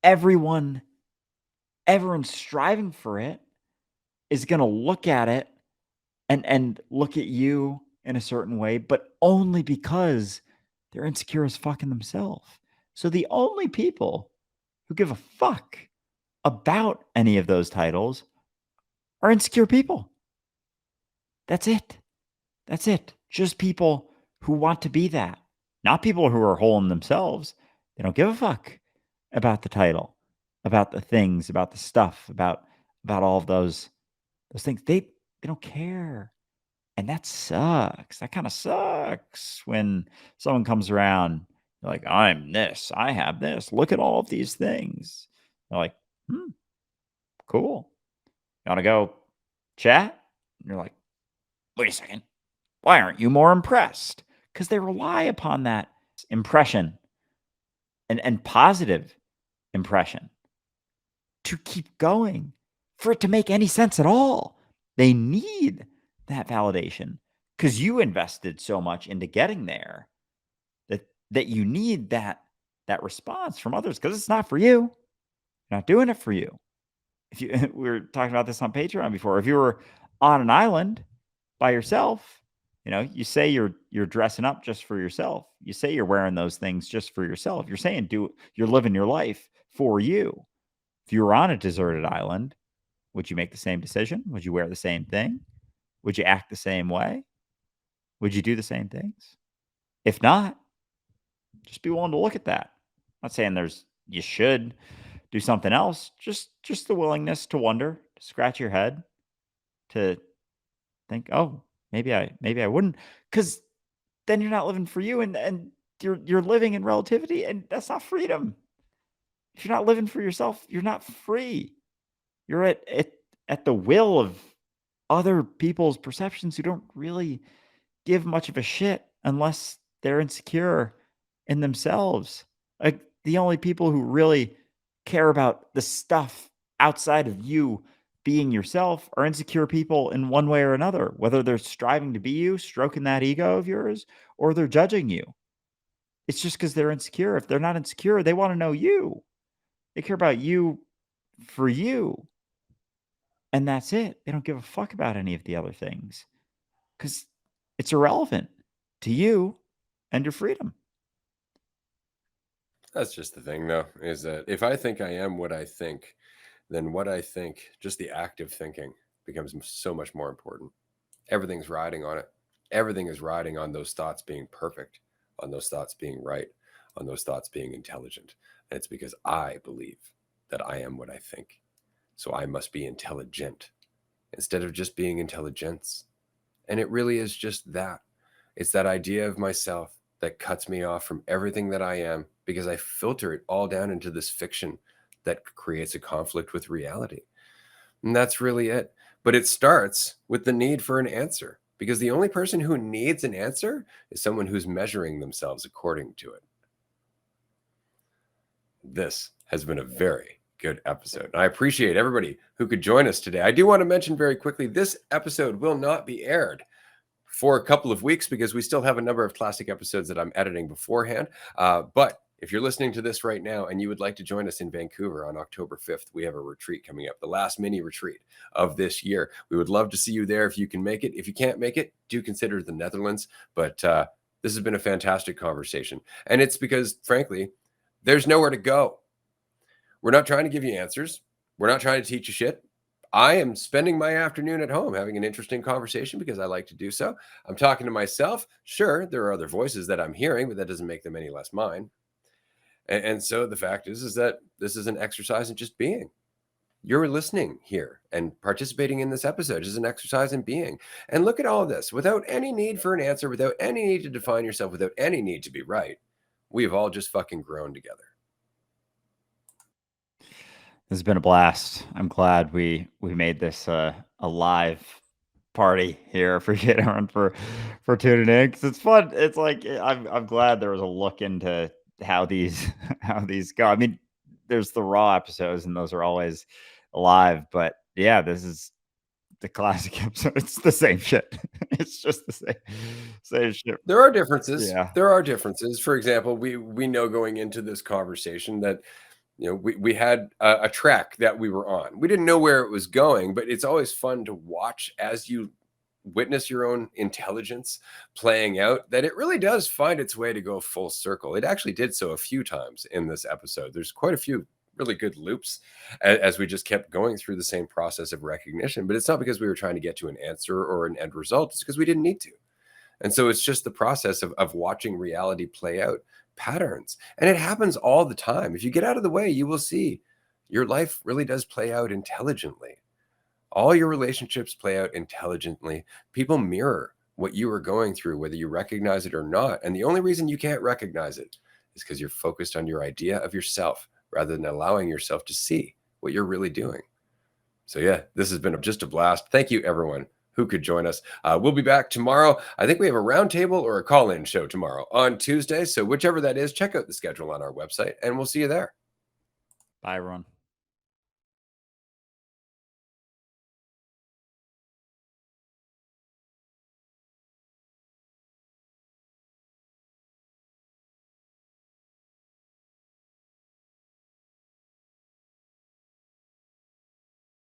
Everyone, everyone striving for it is going to look at it and look at you in a certain way, but only because they're insecure as fucking themselves. So the only people who give a fuck about any of those titles are insecure people. That's it. That's it. Just people who want to be that. Not people who are whole in themselves. They don't give a fuck about the title, about the things, about the stuff, about all of those things. They don't care. And that sucks. That kind of sucks when someone comes around, they're like, I'm this, I have this. Look at all of these things. They're like, cool. You want to go chat? And you're like, wait a second. Why aren't you more impressed? Because they rely upon that impression and positive impression to keep going for it to make any sense at all. They need that validation because you invested so much into getting there that you need that response from others because it's not for you. You're not doing it for you. If you we were talking about this on Patreon before. If you were on an island by yourself, you say you're dressing up just for yourself. You say you're wearing those things just for yourself. You're saying you're living your life for you. If you were on a deserted island, would you make the same decision? Would you wear the same thing? Would you act the same way? Would you do the same things? If not, just be willing to look at that. I'm not saying you should do something else. Just the willingness to wonder, to scratch your head, to think, oh, maybe I wouldn't, because then you're not living for you, and you're living in relativity, and that's not freedom. If you're not living for yourself, you're not free. You're at the will of other people's perceptions who don't really give much of a shit unless they're insecure in themselves. Like the only people who really care about the stuff outside of you being yourself are insecure people in one way or another, whether they're striving to be you, stroking that ego of yours, or they're judging you. It's just because they're insecure. If they're not insecure, they want to know you. They care about you for you. And that's it. They don't give a fuck about any of the other things because it's irrelevant to you and your freedom. That's just the thing, though, is that if I think I am what I think, then what I think, just the act of thinking, becomes so much more important. Everything's riding on it. Everything is riding on those thoughts being perfect, on those thoughts being right, on those thoughts being intelligent. And it's because I believe that I am what I think. So I must be intelligent instead of just being intelligence. And it really is just that. It's that idea of myself that cuts me off from everything that I am because I filter it all down into this fiction that creates a conflict with reality. And that's really it. But it starts with the need for an answer because the only person who needs an answer is someone who's measuring themselves according to it. This has been a very good episode. I appreciate everybody who could join us today. I do want to mention very quickly, this episode will not be aired for a couple of weeks because we still have a number of classic episodes that I'm editing beforehand. But if you're listening to this right now and you would like to join us in Vancouver on October 5th, we have a retreat coming up, the last mini retreat of this year. We would love to see you there if you can make it. If you can't make it, do consider the Netherlands. But this has been a fantastic conversation. And it's because, frankly, there's nowhere to go. We're not trying to give you answers. We're not trying to teach you shit. I am spending my afternoon at home having an interesting conversation because I like to do so. I'm talking to myself. Sure, there are other voices that I'm hearing, but that doesn't make them any less mine. And so the fact is that this is an exercise in just being. You're listening here and participating in this episode is an exercise in being. And look at all of this without any need for an answer, without any need to define yourself, without any need to be right. We've all just fucking grown together. This has been a blast. I'm glad we made this a live party here. Appreciate everyone for tuning in because it's fun. It's like I'm glad there was a look into how these how these go. I mean, there's the raw episodes and those are always live, but yeah, this is the classic episode. It's the same shit. It's just the same shit. There are differences. Yeah. There are differences. For example, we know going into this conversation that we had a track that we were on. We didn't know where it was going, but it's always fun to watch as you witness your own intelligence playing out, that it really does find its way to go full circle. It actually did so a few times in this episode. There's quite a few really good loops as we just kept going through the same process of recognition. But it's not because we were trying to get to an answer or an end result, it's because we didn't need to. And so it's just the process of watching reality play out patterns. And it happens all the time. If you get out of the way, you will see your life really does play out intelligently. All your relationships play out intelligently. People mirror what you are going through, whether you recognize it or not. And the only reason you can't recognize it is because you're focused on your idea of yourself rather than allowing yourself to see what you're really doing. So yeah, this has been just a blast. Thank you, everyone who could join us. We'll be back tomorrow. I think we have a roundtable or a call-in show tomorrow on Tuesday. So whichever that is, check out the schedule on our website, and we'll see you there. Bye, everyone.